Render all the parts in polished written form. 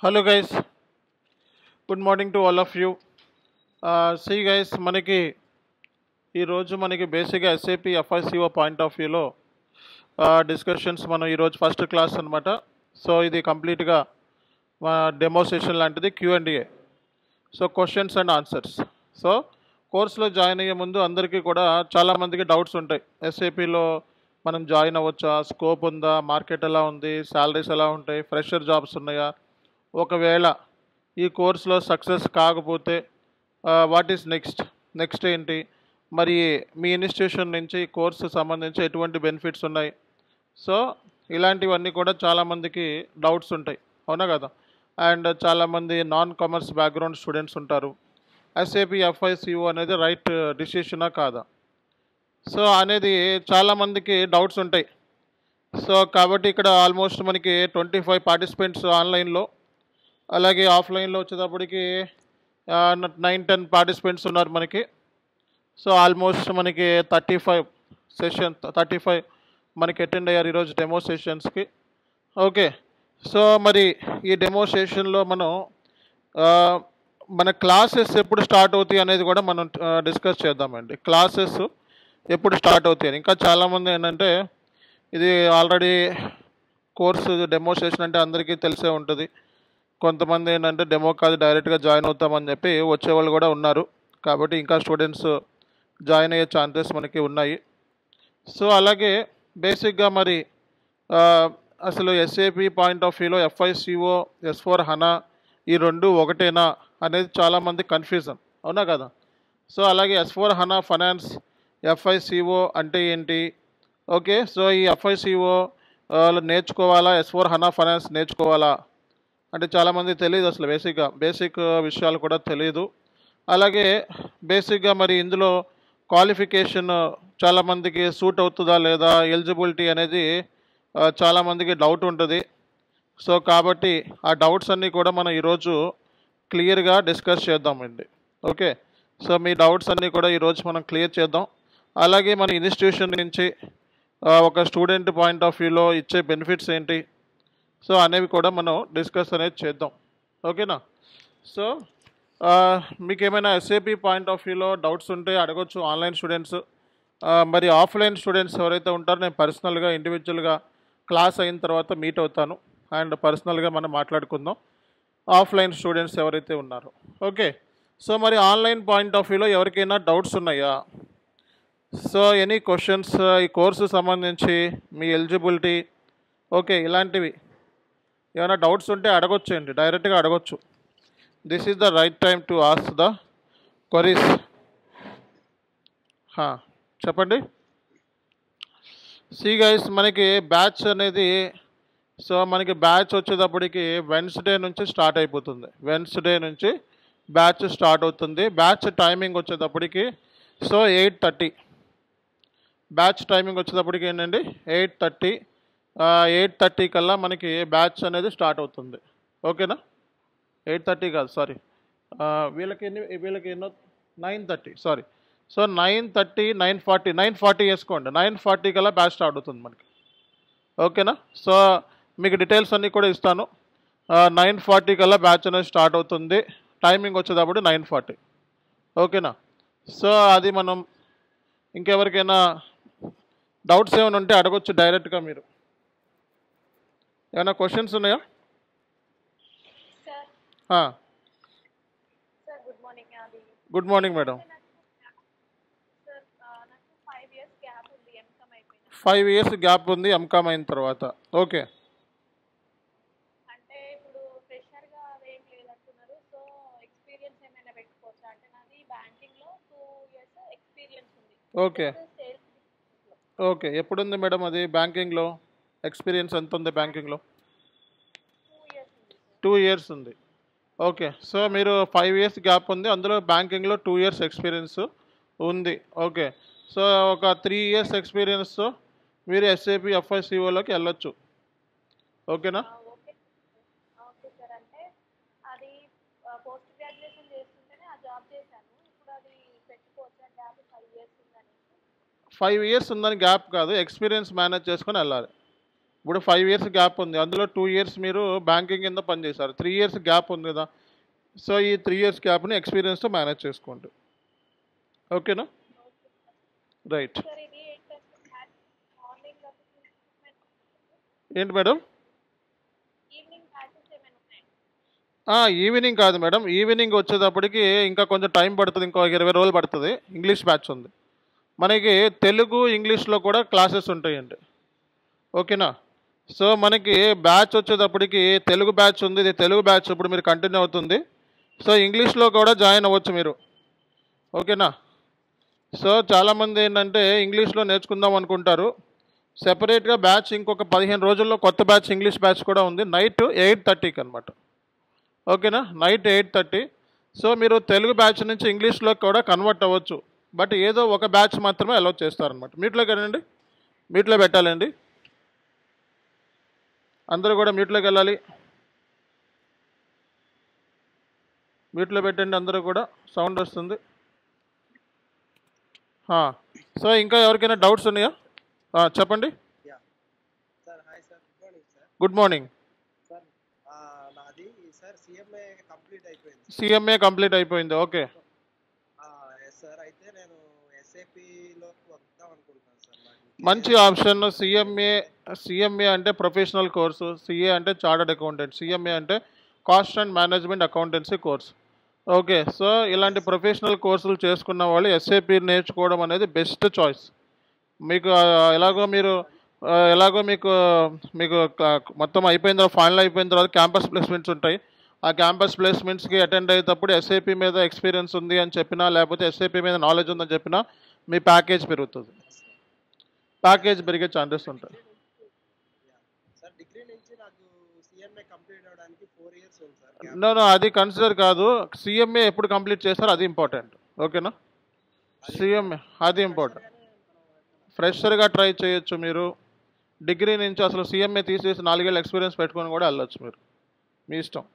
Hello guys, good morning to all of you. See guys, మనకి ఈరోజు మనకి బేసిక్గా ఎస్ఏపి ఎఫ్ఐసిఓ పాయింట్ ఆఫ్ వ్యూలో డిస్కషన్స్ మనం ఈరోజు ఫస్ట్ క్లాస్ అనమాట. సో ఇది కంప్లీట్గా డెమో సెషన్ లాంటిది Q&A. So questions and answers. So కోర్సులో జాయిన్ అయ్యే ముందు అందరికీ కూడా చాలామందికి డౌట్స్ ఉంటాయి. ఎస్ఏపిలో మనం జాయిన్ అవ్వచ్చా, స్కోప్ ఉందా, మార్కెట్ ఎలా ఉంది, శాలరీస్ ఎలా ఉంటాయి, ఫ్రెషర్ జాబ్స్ ఉన్నాయా, ఒకవేళ ఈ కోర్సులో సక్సెస్ కాకపోతే వాట్ ఈస్ నెక్స్ట్ ఏంటి, మరి మీ ఇన్స్టిట్యూషన్ నుంచి ఈ కోర్సు సంబంధించి ఎటువంటి బెనిఫిట్స్ ఉన్నాయి. సో ఇలాంటివన్నీ కూడా చాలామందికి డౌట్స్ ఉంటాయి, అవునా కదా. అండ్ చాలామంది నాన్ కామర్స్ బ్యాక్గ్రౌండ్ స్టూడెంట్స్ ఉంటారు. ఎస్ఏపి ఎఫ్ఐసిఓ అనేది రైట్ డిసిషనా కాదా, సో అనేది చాలామందికి డౌట్స్ ఉంటాయి. సో కాబట్టి ఇక్కడ ఆల్మోస్ట్ మనకి 25 పార్టిసిపెంట్స్ ఆన్లైన్లో, అలాగే ఆఫ్లైన్లో వచ్చేటప్పటికి 9-10 పార్టిసిపెంట్స్ ఉన్నారు మనకి. సో ఆల్మోస్ట్ మనకి 35 మనకి అటెండ్ అయ్యారు ఈరోజు డెమో సెషన్స్కి. ఓకే, సో మరి ఈ డెమో సెషన్లో మనం మన క్లాసెస్ ఎప్పుడు స్టార్ట్ అవుతాయి అనేది కూడా మనం డిస్కస్ చేద్దామండి. క్లాసెస్ ఎప్పుడు స్టార్ట్ అవుతాయి. ఇంకా చాలామంది ఏంటంటే ఇది ఆల్రెడీ కోర్సు డెమో సెషన్ అంటే అందరికీ తెలిసే ఉంటుంది. కొంతమంది ఏంటంటే డెమో కాదు డైరెక్ట్గా జాయిన్ అవుతామని చెప్పి వచ్చేవాళ్ళు కూడా ఉన్నారు. కాబట్టి ఇంకా స్టూడెంట్స్ జాయిన్ అయ్యే ఛాన్సెస్ మనకి ఉన్నాయి. సో అలాగే బేసిక్గా మరి అసలు ఎస్ఏపి పాయింట్ ఆఫ్ వ్యూలో ఎఫ్ఐసిఓ, S/4HANA ఈ రెండు ఒకటేనా అనేది చాలామంది కన్ఫ్యూజన్, అవునా కదా. సో అలాగే S/4HANA ఫైనాన్స్, ఎఫ్ఐసిఓ అంటే ఏంటి, ఓకే. సో ఈ ఎఫ్ఐసిఓ నేర్చుకోవాలా, S/4HANA ఫైనాన్స్ నేర్చుకోవాలా అంటే చాలామంది తెలియదు. అసలు బేసిక్ విషయాలు కూడా తెలియదు. అలాగే బేసిక్గా మరి ఇందులో క్వాలిఫికేషన్ చాలామందికి సూట్ అవుతుందా లేదా, ఎలిజిబిలిటీ అనేది చాలామందికి డౌట్ ఉంటుంది. సో కాబట్టి ఆ డౌట్స్ అన్నీ కూడా మనం ఈరోజు క్లియర్గా డిస్కస్ చేద్దామండి. ఓకే, సో మీ డౌట్స్ అన్నీ కూడా ఈరోజు మనం క్లియర్ చేద్దాం. అలాగే మన ఇన్స్టిట్యూషన్ నుంచి ఒక స్టూడెంట్ పాయింట్ ఆఫ్ వ్యూలో ఇచ్చే బెనిఫిట్స్ ఏంటి, సో అనేవి కూడా మనం డిస్కస్ అనేది చేద్దాం, ఓకేనా. సో మీకు ఏమైనా ఎస్ఏపి పాయింట్ ఆఫ్ వ్యూలో డౌట్స్ ఉంటే అడగొచ్చు ఆన్లైన్ స్టూడెంట్స్. మరి ఆఫ్లైన్ స్టూడెంట్స్ ఎవరైతే ఉంటారో నేను పర్సనల్గా ఇండివిజువల్గా క్లాస్ అయిన తర్వాత మీట్ అవుతాను అండ్ పర్సనల్గా మనం మాట్లాడుకుందాం ఆఫ్లైన్ స్టూడెంట్స్ ఎవరైతే ఉన్నారో. ఓకే, సో మరి ఆన్లైన్ పాయింట్ ఆఫ్ వ్యూలో ఎవరికైనా డౌట్స్ ఉన్నాయా? సో ఎనీ క్వశ్చన్స్ ఈ కోర్సు సంబంధించి, మీ ఎలిజిబిలిటీ, ఓకే, ఇలాంటివి ఏమైనా డౌట్స్ ఉంటే అడగొచ్చండి, డైరెక్ట్గా అడగొచ్చు. This is the right time to ask the queries. చెప్పండి. సి గైస్, మనకి బ్యాచ్ అనేది, సో మనకి బ్యాచ్ వచ్చేటప్పటికి వెన్స్డే నుంచి స్టార్ట్ అయిపోతుంది. వెన్స్డే నుంచి బ్యాచ్ స్టార్ట్ అవుతుంది. బ్యాచ్ టైమింగ్ వచ్చేటప్పటికి సో 8:30. బ్యాచ్ టైమింగ్ వచ్చేటప్పటికి ఏంటండి 8:30. 8:30 కల్లా మనకి బ్యాచ్ అనేది స్టార్ట్ అవుతుంది, ఓకేనా. 8:30 కాదు, సారీ, వీళ్ళకి ఎన్నో 9:30, సారీ. సో 9:30, 9:40 వేసుకోండి. 9:40 కల్లా బ్యాచ్ స్టార్ట్ అవుతుంది మనకి, ఓకేనా. సో మీకు డీటెయిల్స్ అన్నీ కూడా ఇస్తాను. 9:40 కల్లా బ్యాచ్ అనేది స్టార్ట్ అవుతుంది. టైమింగ్ వచ్చేటప్పుడు 9:40, ఓకేనా. సో అది మనం ఇంకెవరికైనా డౌట్స్ ఏమైనా ఉంటే అడగొచ్చు డైరెక్ట్గా. మీరు ఏమైనా క్వశ్చన్స్ ఉన్నాయా? Good morning madam. 5 years gap ఉంది ఎంకామ్ అయిన తర్వాత, ఓకే. ఓకే ఓకే, ఎప్పుడుంది మేడం అది బ్యాంకింగ్లో ఎక్స్పీరియన్స్? ఎంత ఉంది బ్యాంకింగ్లో? 2 years ఉంది, ఓకే. సో మీరు 5 years గ్యాప్ ఉంది, అందులో బ్యాంకింగ్లో 2 years ఎక్స్పీరియన్స్ ఉంది, ఓకే. సో ఒక 3 years ఎక్స్పీరియన్స్తో మీరు ఎస్ఏపి ఎఫ్ఐసిఓలోకి వెళ్ళొచ్చు, ఓకేనా. ఫైవ్ ఇయర్స్ ఉందని గ్యాప్ కాదు, ఎక్స్పీరియన్స్ మేనేజ్ చేసుకొని వెళ్ళాలి. ఇప్పుడు 5 ఇయర్స్ గ్యాప్ ఉంది, అందులో 2 ఇయర్స్ మీరు బ్యాంకింగ్ కింద పనిచేశారు, 3 ఇయర్స్ గ్యాప్ ఉంది కదా. సో ఈ 3 ఇయర్స్ గ్యాప్ని ఎక్స్పీరియన్స్తో మేనేజ్ చేసుకోండి. ఓకేనా? రైట్. ఏంటి మేడం? ఈవినింగ్ కాదు మేడం, ఈవినింగ్ వచ్చేటప్పటికి ఇంకా కొంచెం టైం పడుతుంది, ఇంకో 20 రోజులు పడుతుంది. ఇంగ్లీష్ బ్యాచ్ ఉంది మనకి, తెలుగు ఇంగ్లీష్లో కూడా క్లాసెస్ ఉంటాయండి. ఓకేనా? సో మనకి బ్యాచ్ వచ్చేటప్పటికి తెలుగు బ్యాచ్ ఉంది, ఇది తెలుగు బ్యాచ్ ఇప్పుడు మీరు కంటిన్యూ అవుతుంది. సో ఇంగ్లీష్లో కూడా జాయిన్ అవ్వచ్చు మీరు. ఓకేనా? సో చాలామంది ఏంటంటే ఇంగ్లీష్లో నేర్చుకుందాం అనుకుంటారు, సెపరేట్గా బ్యాచ్ ఇంకొక 15 రోజుల్లో కొత్త బ్యాచ్ ఇంగ్లీష్ బ్యాచ్ కూడా ఉంది, నైట్ 8:30కి అనమాట. ఓకేనా? నైట్ 8:30. సో మీరు తెలుగు బ్యాచ్ నుంచి ఇంగ్లీష్లో కూడా కన్వర్ట్ అవ్వచ్చు, బట్ ఏదో ఒక బ్యాచ్ మాత్రమే అలౌ చేస్తారనమాట. మీట్లోకి వెళ్ళండి, మీట్లో పెట్టాలండి, అందరూ కూడా మీట్లోకి వెళ్ళాలి, మీట్లో పెట్టండి అందరూ కూడా, సౌండ్ వస్తుంది. సో ఇంకా ఎవరికైనా డౌట్స్ ఉన్నాయా? చెప్పండి. Good morning. సిఎంఏ కంప్లీట్ అయిపోయింది. ఓకే మంచి ఆప్షన్. సిఎంఏ అంటే ప్రొఫెషనల్ కోర్సు, సిఏ అంటే చార్టర్డ్ అకౌంటెంట్, సిఎంఏ అంటే cost and management accountancy course. Okay, so ఇలాంటి ప్రొఫెషనల్ కోర్సులు చేసుకున్న వాళ్ళు ఎస్ఏపి నేర్చుకోవడం అనేది బెస్ట్ చాయిస్. మీకు ఎలాగో మీకు మొత్తం అయిపోయిన తర్వాత, ఫైనల్ అయిపోయిన తర్వాత క్యాంపస్ ప్లేస్మెంట్స్ ఉంటాయి. ఆ క్యాంపస్ ప్లేస్మెంట్స్కి అటెండ్ అయ్యేటప్పుడు ఎస్ఏపి మీద ఎక్స్పీరియన్స్ ఉంది అని చెప్పినా, లేకపోతే ఎస్ఏపి మీద నాలెడ్జ్ ఉందని చెప్పినా మీ ప్యాకేజ్ పెరుగుతుంది, ప్యాకేజ్ పెరిగే ఛాన్సెస్ ఉంటాయి. నో అది కన్సిడర్ కాదు, సిఎంఏ ఎప్పుడు కంప్లీట్ చేస్తారో అది ఇంపార్టెంట్. ఓకేనా? సిఎంఏ అది ఇంపార్టెంట్. ఫ్రెషర్గా ట్రై చేయొచ్చు మీరు, డిగ్రీ నుంచి అసలు సిఎంఏ తీసేసి 4 ఏళ్ళ ఎక్స్పీరియన్స్ పెట్టుకొని కూడా వెళ్ళొచ్చు మీరు, మీ ఇష్టం.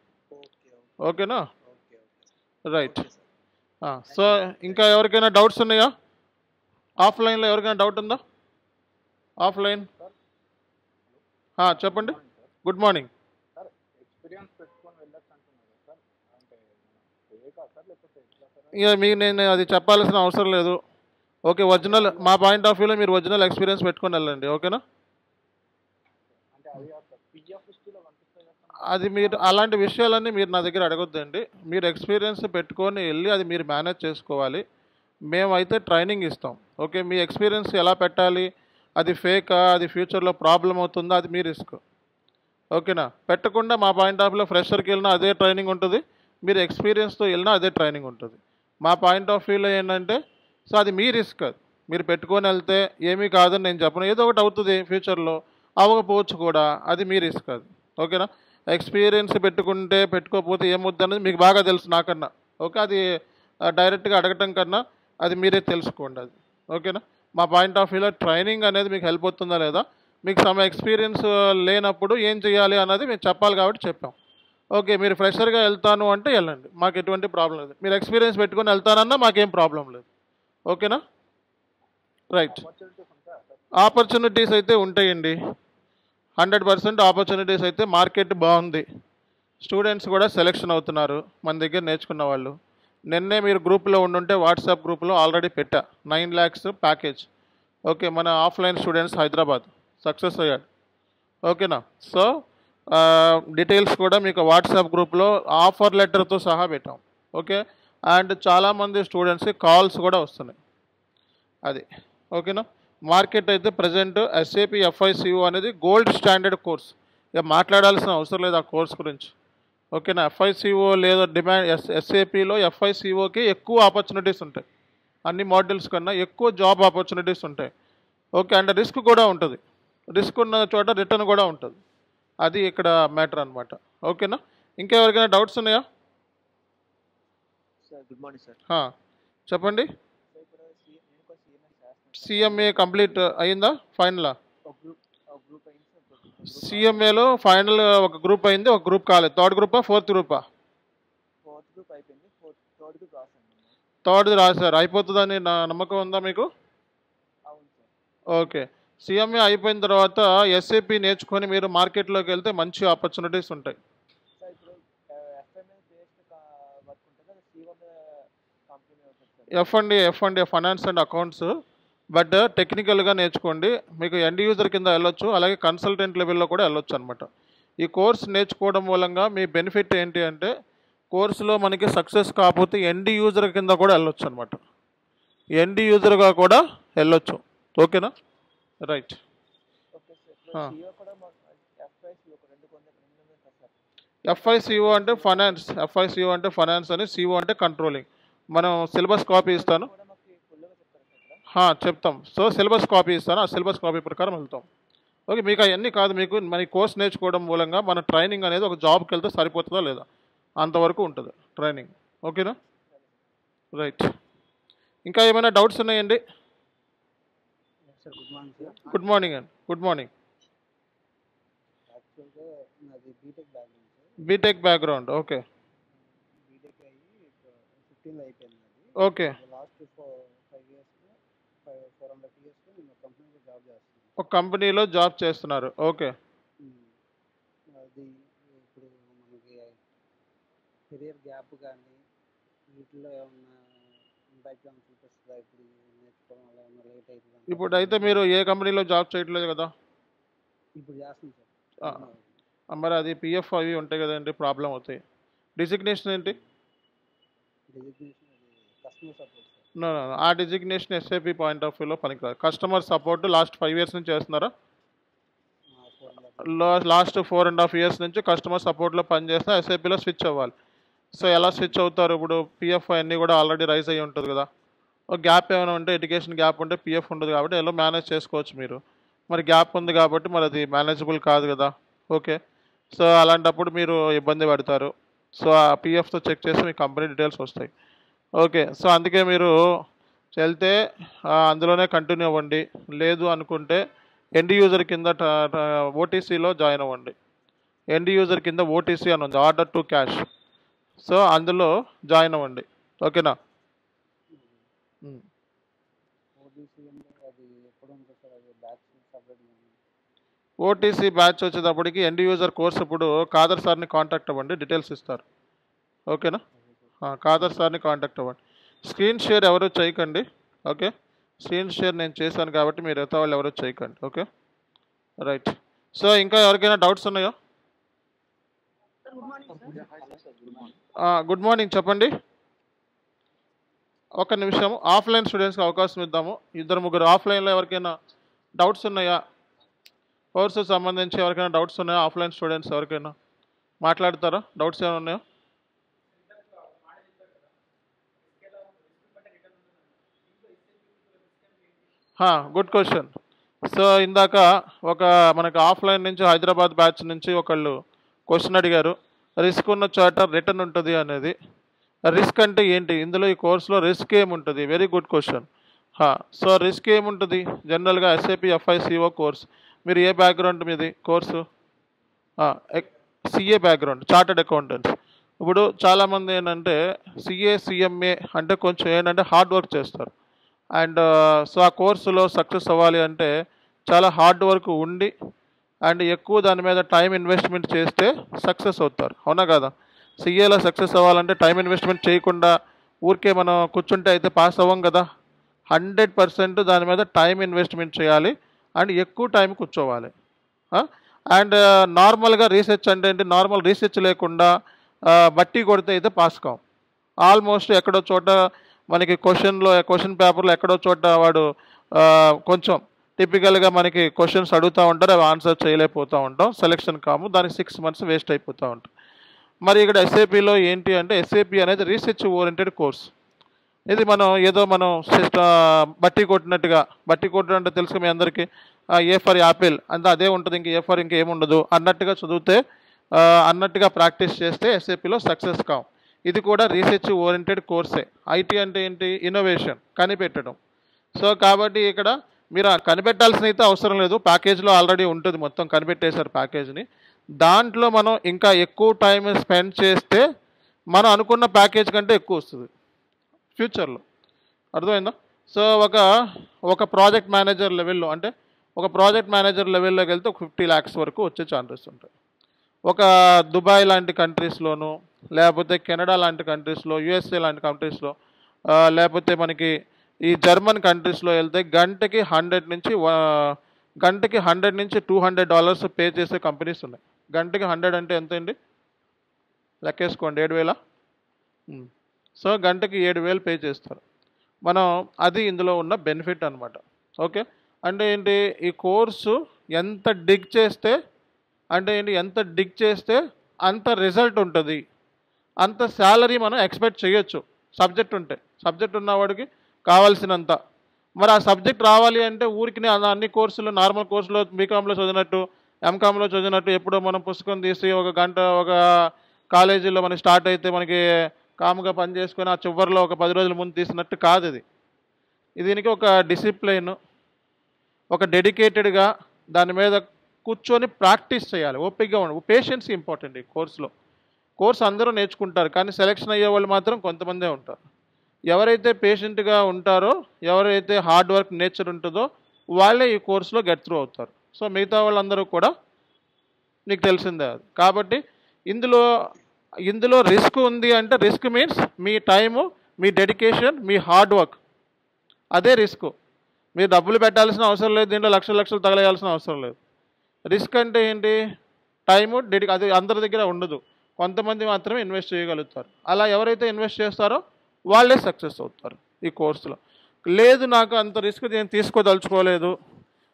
ఓకేనా? రైట్. సో ఇంకా ఎవరికైనా డౌట్స్ ఉన్నాయా? ఆఫ్లైన్లో ఎవరికైనా డౌట్ ఉందా? ఆఫ్లైన్ చెప్పండి. Good morning. ఇక మీకు నేను అది చెప్పాల్సిన అవసరం లేదు. ఓకే, ఒరిజినల్ మా పాయింట్ ఆఫ్ వ్యూలో మీరు ఒరిజినల్ ఎక్స్పీరియన్స్ పెట్టుకొని వెళ్ళండి. ఓకేనా? అది మీరు అలాంటి విషయాలన్నీ మీరు నా దగ్గర అడగొద్దండి, మీరు ఎక్స్పీరియన్స్ పెట్టుకొని వెళ్ళి అది మీరు మేనేజ్ చేసుకోవాలి. మేమైతే ట్రైనింగ్ ఇస్తాం. ఓకే, మీ ఎక్స్పీరియన్స్ ఎలా పెట్టాలి, అది ఫేకా, అది ఫ్యూచర్లో ప్రాబ్లం అవుతుందా, అది మీ రిస్క్. ఓకేనా? పెట్టకుండా మా పాయింట్ ఆఫ్ వ్యూలో ఫ్రెషర్కి వెళ్ళినా అదే ట్రైనింగ్ ఉంటుంది, మీరు ఎక్స్పీరియన్స్తో వెళ్ళినా అదే ట్రైనింగ్ ఉంటుంది. మా పాయింట్ ఆఫ్ వ్యూలో ఏంటంటే, సో అది మీ రిస్క్, అది మీరు పెట్టుకొని వెళ్తే ఏమీ కాదని నేను చెప్పను, ఏదో ఒకటి అవుతుంది ఫ్యూచర్లో, అవ్వకపోవచ్చు కూడా, అది మీ రిస్క్ అది. ఓకేనా? ఎక్స్పీరియన్స్ పెట్టుకోకపోతే ఏమవుద్ది అనేది మీకు బాగా తెలుసు నాకన్నా. ఓకే, అది డైరెక్ట్గా అడగటం కన్నా అది మీరే తెలుసుకోండి అది. ఓకేనా? మా పాయింట్ ఆఫ్ వ్యూలో ట్రైనింగ్ అనేది మీకు హెల్ప్ అవుతుందా లేదా, మీకు సమ ఎక్స్పీరియన్స్ లేనప్పుడు ఏం చేయాలి అన్నది మేము చెప్పాలి కాబట్టి చెప్పాం. ఓకే, మీరు ఫ్రెషర్గా వెళ్తాను అంటే వెళ్ళండి, మాకు ఎటువంటి ప్రాబ్లం లేదు. మీరు ఎక్స్పీరియన్స్ పెట్టుకొని వెళ్తానన్నా మాకేం ప్రాబ్లం లేదు. ఓకేనా? రైట్. ఆపర్చునిటీస్ అయితే ఉంటాయండి, 100% ఆపర్చునిటీస్ అయితే. మార్కెట్ బాగుంది, స్టూడెంట్స్ కూడా సెలెక్షన్ అవుతున్నారు మన దగ్గర నేర్చుకున్న వాళ్ళు. నిన్నే మీరు గ్రూప్లో ఉండుంటే వాట్సాప్ గ్రూప్లో ఆల్రెడీ పెట్టా 9 lakhs ప్యాకేజ్. ఓకే, మన ఆఫ్లైన్ స్టూడెంట్స్ హైదరాబాద్ సక్సెస్ అయ్యాడు. ఓకేనా? సో డీటెయిల్స్ కూడా మీకు వాట్సాప్ గ్రూప్లో ఆఫర్ లెటర్తో సహా పెట్టాం. ఓకే, అండ్ చాలామంది స్టూడెంట్స్కి కాల్స్ కూడా వస్తున్నాయి అది. ఓకేనా? మార్కెట్ అయితే ప్రజెంట్ ఎస్ఏపి ఎఫ్ఐసిఓ అనేది గోల్డ్ స్టాండర్డ్ కోర్స్, ఇక మాట్లాడాల్సిన అవసరం లేదు ఆ కోర్స్ గురించి. ఓకేనా? ఎఫ్ఐసిఓ లేదా డిమాండ్ ఎస్ఏపిలో ఎఫ్ఐసిఓకి ఎక్కువ ఆపర్చునిటీస్ ఉంటాయి, అన్ని మాడ్యూల్స్ కన్నా ఎక్కువ జాబ్ ఆపర్చునిటీస్ ఉంటాయి. ఓకే, అండ్ రిస్క్ కూడా ఉంటుంది, రిస్క్ ఉన్న చోట రిటర్న్ కూడా ఉంటుంది, అది ఇక్కడ మ్యాటర్ అనమాట. ఓకేనా? ఇంకెవరికైనా డౌట్స్ ఉన్నాయా? Good morning sir. చెప్పండి. సిఎంఏ కంప్లీట్ అయిందా? ఫైనలా? సిఎంఏలో ఫైనల్ ఒక గ్రూప్ అయింది, ఒక గ్రూప్ కాలేదు. థర్డ్ గ్రూపా, ఫోర్త్ గ్రూపా? థర్డ్ రాశారు. అయిపోతుందని నా నమ్మకం ఉందా మీకు? ఓకే, సిఎంఏ అయిపోయిన తర్వాత ఎస్ఏపి నేర్చుకొని మీరు మార్కెట్లోకి వెళ్తే మంచి ఆపర్చునిటీస్ ఉంటాయి. సార్ ఇప్పుడు ఎఫ్ఎంఏ బేస్డ్ వర్క్ ఉంటుంది, అది C1 కంపెనీ అవుతుంది sir. F and finance and accounts, but టెక్నికల్గా నేర్చుకోండి. మీకు ఎండ్ యూజర్ కింద వెళ్ళొచ్చు, అలాగే కన్సల్టెంట్ లెవెల్లో కూడా వెళ్ళొచ్చు అనమాట. ఈ కోర్స్ నేర్చుకోవడం మూలంగా మీ బెనిఫిట్ ఏంటి అంటే, కోర్సులో మనకి సక్సెస్ కాకపోతే ఎండ్ యూజర్ కింద కూడా వెళ్ళొచ్చు అనమాట. ఎండ్ యూజర్గా కూడా వెళ్ళొచ్చు. ఓకేనా? రైట్. Okay sir. ఇప్పుడు సిఓ కూడా ఎఫ్ఐసిఓ రెండు ఉన్నాయి కదా సార్. ఎఫ్ఐసిఓ అంటే ఫైనాన్స్ అని, సిఓ అంటే కంట్రోలింగ్. మనం సిలబస్ కాపీ ఇస్తాను, కూడా మాకు ఫుల్గా చెప్తారా సార్ ఇక్కడ? చెప్తాం. సో సిలబస్ కాపీ ఇస్తాను, ఆ సిలబస్ కాపీ ప్రకారం వెళ్తాం. ఓకే, మీకు అవన్నీ కాదు, మీకు మన కోర్స్ నేర్చుకోవడం మూలంగా మన ట్రైనింగ్ అనేది ఒక జాబ్కి వెళ్తే సరిపోతుందా లేదా అంతవరకు ఉంటుంది ట్రైనింగ్. ఓకేనా? రైట్. ఇంకా ఏమైనా డౌట్స్ ఉన్నాయండి? Sir good morning sir. Good morning అండి. Good morning. యాక్చువల్గా నాది BTech background sir. BTech background. Okay. BTech అయ్యి 15లో అయిపోయింది నాది. ఓకే. లాస్ట్ 5 ఇయర్స్లో 4.5 ఇయర్స్లో నేను కంపెనీలో జాబ్ చేస్తున్నాను. ఒక కంపెనీలో జాబ్ చేస్తున్నారు. ఓకే. అది ఇప్పుడు మనకి కెరియర్ గ్యాప్ కానీ వీటిలో ఏమన్నా ఇంపాక్ట్ ఏమైనా చూపిస్తుందా? ఇప్పుడు నేర్చుకోవడం వల్ల ఏమన్నా లేట్ అవుతుందా? ఇప్పుడు అయితే మీరు ఏ కంపెనీలో జాబ్ చేయట్లేదు కదా? ఇప్పుడు చేస్తాను ఆ, సార్. మరి అది పిఎఫ్ అవి ఉంటాయి కదండి, ప్రాబ్లం అవుతాయి. డిజిగ్నేషన్ ఏంటి? డిజిగ్నేషన్ అది customer support sir. No, no, no. ఆ డిజిగ్నేషన్ ఎస్ఏపి పాయింట్ ఆఫ్ వ్యూలో పనికిరాదు. కస్టమర్ సపోర్ట్ లాస్ట్ 5 years నుంచి చేస్తున్నారా? 4.5 లాస్ట్ 4.5 years నుంచి కస్టమర్ సపోర్ట్లో పనిచేస్తే ఎస్ఏపిలో స్విచ్ అవ్వాలి. సో ఎలా స్విచ్ అవుతారు? ఇప్పుడు పిఎఫ్ అన్నీ కూడా ఆల్రెడీ రైజ్ అయ్యి ఉంటుంది కదా. ఒక గ్యాప్ ఏమైనా ఉంటే, ఎడ్యుకేషన్ గ్యాప్ ఉంటే పిఎఫ్ ఉండదు కాబట్టి ఎలా మేనేజ్ చేసుకోవచ్చు మీరు. మరి గ్యాప్ ఉంది కాబట్టి మరి అది మేనేజబుల్ కాదు కదా. ఓకే. సో అలాంటప్పుడు మీరు ఇబ్బంది పడతారు. సో ఆ పిఎఫ్తో చెక్ చేసి మీ కంపెనీ డీటెయిల్స్ వస్తాయి. ఓకే. సో అందుకే మీరు వెళ్తే అందులోనే కంటిన్యూ అవ్వండి. లేదు అనుకుంటే ఎండ్ యూజర్ కింద ఓటీసీలో జాయిన్ అవ్వండి. ఎండ్ యూజర్ కింద ఓటీసీ అని ఉంది, ఆర్డర్ టు క్యాష్. సో అందులో జాయిన్ అవ్వండి. ఓకేనా? ఓబీసీ అది ఎప్పుడు ఉంటుంది సార్? అది బ్యాచ్ సపరేట్. ఓటీసీ బ్యాచ్ వచ్చేటప్పటికి ఎండ్ యూజర్ కోర్స్ ఇప్పుడు కాదర్ సార్ని కాంటాక్ట్ అవ్వండి, డీటెయిల్స్ ఇస్తారు. ఓకేనా? కాదర్ సార్ని కాంటాక్ట్ అవ్వండి. స్క్రీన్ షేర్ ఎవరు చేయకండి. ఓకే. స్క్రీన్ షేర్ నేను చేశాను కాబట్టి మీరు ఎత్త వాళ్ళు ఎవరు చేయకండి. ఓకే. రైట్. సో ఇంకా ఎవరికైనా డౌట్స్ ఉన్నాయా? Good morning. చెప్పండి. ఒక నిమిషం, ఆఫ్లైన్ స్టూడెంట్స్కి అవకాశం ఇద్దాము. 2-3 ఆఫ్లైన్లో ఎవరికైనా డౌట్స్ ఉన్నాయా? కోర్సు సంబంధించి ఎవరికైనా డౌట్స్ ఉన్నాయా? ఆఫ్లైన్ స్టూడెంట్స్ ఎవరికైనా మాట్లాడతారా? డౌట్స్ ఏమైనా ఉన్నాయా? Good question. సో ఇందాక ఒక మనకు ఆఫ్లైన్ నుంచి హైదరాబాద్ బ్యాచ్ నుంచి ఒకళ్ళు క్వశ్చన్ అడిగారు, రిస్క్ ఉన్న చోట రిటర్న్ ఉంటుంది అనేది. రిస్క్ అంటే ఏంటి? ఇందులో ఈ కోర్సులో రిస్క్ ఏముంటుంది? Very good question. So risk ఏముంటుంది? జనరల్గా ఎస్ఏపి ఎఫ్ఐసిఓ కోర్స్. మీరు ఏ బ్యాక్గ్రౌండ్ మీది course? CA background, chartered accountants. ఇప్పుడు చాలామంది ఏంటంటే సిఏ సిఎంఏ అంటే కొంచెం ఏంటంటే హార్డ్ వర్క్ చేస్తారు. అండ్ సో ఆ కోర్సులో సక్సెస్ అవ్వాలి అంటే చాలా హార్డ్ వర్క్ ఉండి అండ్ ఎక్కువ దాని మీద టైం ఇన్వెస్ట్మెంట్ చేస్తే సక్సెస్ అవుతారు. అవునా కదా? సిఏలో సక్సెస్ అవ్వాలంటే టైం ఇన్వెస్ట్మెంట్ చేయకుండా ఊరికే మనం కూర్చుంటే అయితే పాస్ అవ్వం కదా. 100% దాని మీద టైం ఇన్వెస్ట్మెంట్ చేయాలి అండ్ ఎక్కువ టైం కూర్చోవాలి. అండ్ నార్మల్గా రీసెర్చ్ అంటే ఏంటి? నార్మల్ రీసెర్చ్ లేకుండా బట్టి కొడితే అయితే పాస్ కాం. ఆల్మోస్ట్ ఎక్కడో చోట మనకి క్వశ్చన్ పేపర్లో ఎక్కడో చోట వాడు కొంచెం టిపికల్గా మనకి క్వశ్చన్స్ అడుగుతూ ఉంటారు, అవి ఆన్సర్ చేయలేకపోతూ ఉంటాం, సెలెక్షన్ కాము, దానికి 6 months వేస్ట్ అయిపోతూ ఉంటాం. మరి ఇక్కడ ఎస్ఏపిలో ఏంటి అంటే ఎస్ఏపి అనేది రీసెర్చ్ ఓరియంటెడ్ కోర్స్. ఇది మనం ఏదో మనం బట్టి కొట్టడం అంటే తెలుసు మీ అందరికీ. ఏ ఫర్ యాపిల్ అంతా అదే ఉంటుంది, ఇంక ఏ ఫర్ ఇంకేముండదు అన్నట్టుగా చదివితే అన్నట్టుగా ప్రాక్టీస్ చేస్తే ఎస్ఏపిలో సక్సెస్ కాం. ఇది కూడా రీసెర్చ్ ఓరియంటెడ్ కోర్సే. ఐటీ అంటే ఏంటి? ఇన్నోవేషన్, కనిపెట్టడం. సో కాబట్టి ఇక్కడ మీరు కనిపెట్టాల్సిన అయితే అవసరం లేదు, ప్యాకేజ్లో ఆల్రెడీ ఉంటుంది, మొత్తం కనిపెట్టేశారు ప్యాకేజ్ని. దాంట్లో మనం ఇంకా ఎక్కువ టైం స్పెండ్ చేస్తే మనం అనుకున్న ప్యాకేజ్ కంటే ఎక్కువ వస్తుంది ఫ్యూచర్లో. అర్థమైందా? సో ఒక ప్రాజెక్ట్ మేనేజర్ లెవెల్లో అంటే ఒక ప్రాజెక్ట్ మేనేజర్ లెవెల్లోకి వెళ్తే ఒక 50 lakhs వరకు వచ్చే ఛాన్సెస్ ఉంటాయి. ఒక దుబాయ్ లాంటి కంట్రీస్లోను, లేకపోతే కెనడా లాంటి కంట్రీస్లో, యుఎస్ఏ లాంటి కంట్రీస్లో, లేకపోతే మనకి ఈ జర్మన్ కంట్రీస్లో వెళ్తే గంటకి 100 నుంచి $200 పే చేసే కంపెనీస్ ఉన్నాయి. గంటకి 100 అంటే ఎంత అండి? లెక్కేసుకోండి, 7,000. సో గంటకి 7,000 పే చేస్తారు. మనం అది ఇందులో ఉన్న బెనిఫిట్ అనమాట. ఓకే, అంటే ఏంటి, ఈ కోర్సు ఎంత డిగ్ చేస్తే అంత రిజల్ట్ ఉంటుంది, అంత శాలరీ మనం ఎక్స్పెక్ట్ చేయొచ్చు. సబ్జెక్ట్ ఉన్నవాడికి కావాల్సినంత. మరి ఆ సబ్జెక్ట్ రావాలి అంటే ఊరికి అన్ని కోర్సులు, నార్మల్ కోర్సులో బీకామ్లో చదివినట్టు, ఎంకామ్లో చదివినట్టు ఎప్పుడో మనం పుస్తకం తీసి ఒక గంట ఒక కాలేజీలో మనకి స్టార్ట్ అయితే మనకి కాముగా పని చేసుకొని ఆ చివరిలో ఒక 10 రోజుల ముందు తీసినట్టు కాదు ఇది. దీనికి ఒక డిసిప్లైన్, ఒక డెడికేటెడ్గా దాని మీద కూర్చొని ప్రాక్టీస్ చేయాలి, ఓపికగా ఉండాలి. పేషెన్స్ ఇంపార్టెంట్ ఈ కోర్సు అందరూ నేర్చుకుంటారు, కానీ సెలెక్షన్ అయ్యే వాళ్ళు మాత్రం కొంతమందే ఉంటారు. ఎవరైతే పేషెంట్గా ఉంటారో, ఎవరైతే హార్డ్ వర్క్ నేచర్ ఉంటుందో వాళ్ళే ఈ కోర్సులో గెట్ త్రూ అవుతారు. సో మిగతా వాళ్ళందరూ కూడా నీకు తెలిసిందే అది. కాబట్టి ఇందులో రిస్క్ ఉంది అంటే, రిస్క్ మీన్స్ మీ టైము, మీ డెడికేషన్, మీ హార్డ్ వర్క్, అదే రిస్క్. మీరు డబ్బులు పెట్టాల్సిన అవసరం లేదు, దీంట్లో లక్షలు తగలేయాల్సిన అవసరం లేదు. రిస్క్ అంటే ఏంటి, టైము, అది అందరి దగ్గర ఉండదు, కొంతమంది మాత్రమే ఇన్వెస్ట్ చేయగలుగుతారు. అలా ఎవరైతే ఇన్వెస్ట్ చేస్తారో వాళ్ళే సక్సెస్ అవుతారు ఈ కోర్సులో. లేదు నాకు అంత రిస్క్ నేను తీసుకోదలుచుకోలేదు,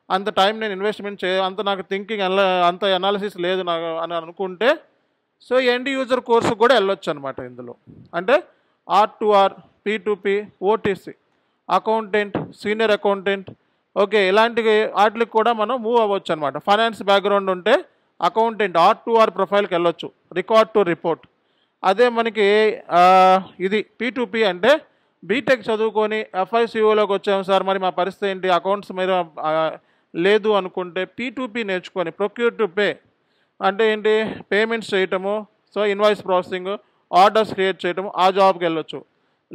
అంత టైం నేను ఇన్వెస్ట్మెంట్ అంత నాకు థింకింగ్ అంత అనాలిసిస్ లేదు నాకు అని అనుకుంటే, సో ఎండ్ యూజర్ కోర్సు కూడా వెళ్ళొచ్చు అనమాట ఇందులో. అంటే R2R, P2P, OTC, accountant, senior accountant, okay, ఇలాంటి వాటికి కూడా మనం మూవ్ అవ్వచ్చు అనమాట. ఫైనాన్స్ బ్యాక్గ్రౌండ్ ఉంటే అకౌంటెంట్ R2R ప్రొఫైల్కి వెళ్ళొచ్చు, రికార్డ్ టు రిపోర్ట్. అదే మనకి ఇది P2P అంటే బీటెక్ చదువుకొని FICOలోకి వచ్చాము సార్, మరి మా పరిస్థితి ఏంటి, అకౌంట్స్ మీద లేదు అనుకుంటే P2P నేర్చుకొని ప్రొక్యూర్ టు పే అంటే ఏంటి, పేమెంట్స్ చేయటము, so invoice processing, orders create చేయటము, ఆ జాబ్కి వెళ్ళొచ్చు.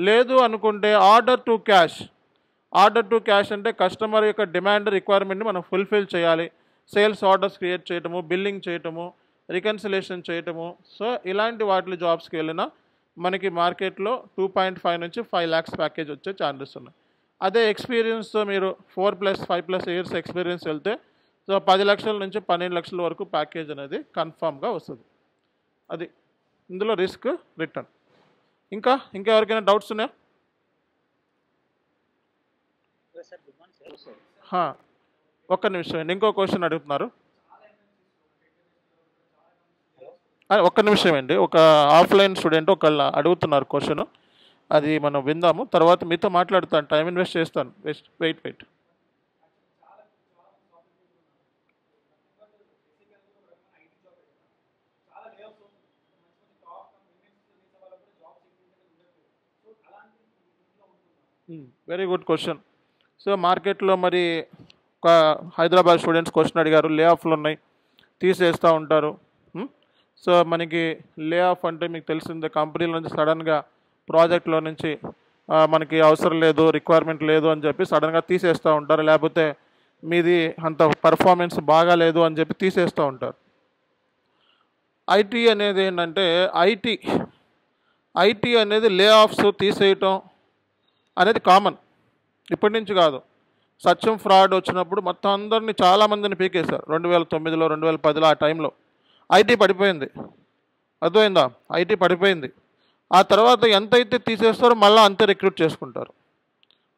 లేదు అనుకుంటే ఆర్డర్ టు క్యాష్ అంటే కస్టమర్ యొక్క డిమాండ్, రిక్వైర్మెంట్ని మనం ఫుల్ఫిల్ చేయాలి. సేల్స్ ఆర్డర్స్ క్రియేట్ చేయటము, బిల్లింగ్ చేయటము, రికన్సిలేషన్ చేయటము. సో ఇలాంటి వాటి జాబ్స్కి వెళ్ళినా మనకి మార్కెట్లో 2.5 నుంచి 5 lakhs ప్యాకేజ్ వచ్చే ఛాన్సెస్ ఉన్నాయి. అదే ఎక్స్పీరియన్స్తో మీరు 4+5+ years ఎక్స్పీరియన్స్ వెళ్తే సో 10 లక్షల నుంచి 12 లక్షల వరకు ప్యాకేజ్ అనేది కన్ఫామ్గా వస్తుంది. అది ఇందులో రిస్క్, రిటర్న్. ఇంకా ఎవరికైనా డౌట్స్ ఉన్నాయా? ఒక్క నిమిషం అండి, ఇంకో క్వశ్చన్ అడుగుతున్నారు. ఒక్క నిమిషం అండి, ఒక ఆఫ్లైన్ స్టూడెంట్ ఒకళ్ళు అడుగుతున్నారు క్వశ్చన్, అది మనం విందాము, తర్వాత మీతో మాట్లాడుతాను, టైం ఇన్వెస్ట్ చేస్తాను. Wait. Very good question. So మార్కెట్లో మరి ఒక హైదరాబాద్ స్టూడెంట్స్ క్వశ్చన్ అడిగారు, లే ఆఫ్లు ఉన్నాయి, తీసేస్తూ ఉంటారు. సో మనకి లే ఆఫ్ అంటే మీకు తెలిసిందే, కంపెనీల నుంచి సడన్గా ప్రాజెక్ట్లో నుంచి మనకి అవసరం లేదు, రిక్వైర్మెంట్ లేదు అని చెప్పి సడన్గా తీసేస్తూ ఉంటారు, లేకపోతే మీది అంత పర్ఫార్మెన్స్ బాగాలేదు అని చెప్పి తీసేస్తూ ఉంటారు. ఐటీ అనేది ఏంటంటే, ఐటీ అనేది లే ఆఫ్స్ తీసేయటం అనేది కామన్, ఇప్పటి నుంచి కాదు. సత్యం ఫ్రాడ్ వచ్చినప్పుడు మొత్తం అందరినీ చాలామందిని పీకేశారు 2009లో 2010లో. ఆ టైంలో ఐటీ పడిపోయింది, అర్థమైందా, ఐటీ పడిపోయింది. ఆ తర్వాత ఎంతైతే తీసేస్తారో మళ్ళీ అంతే రిక్రూట్ చేసుకుంటారు.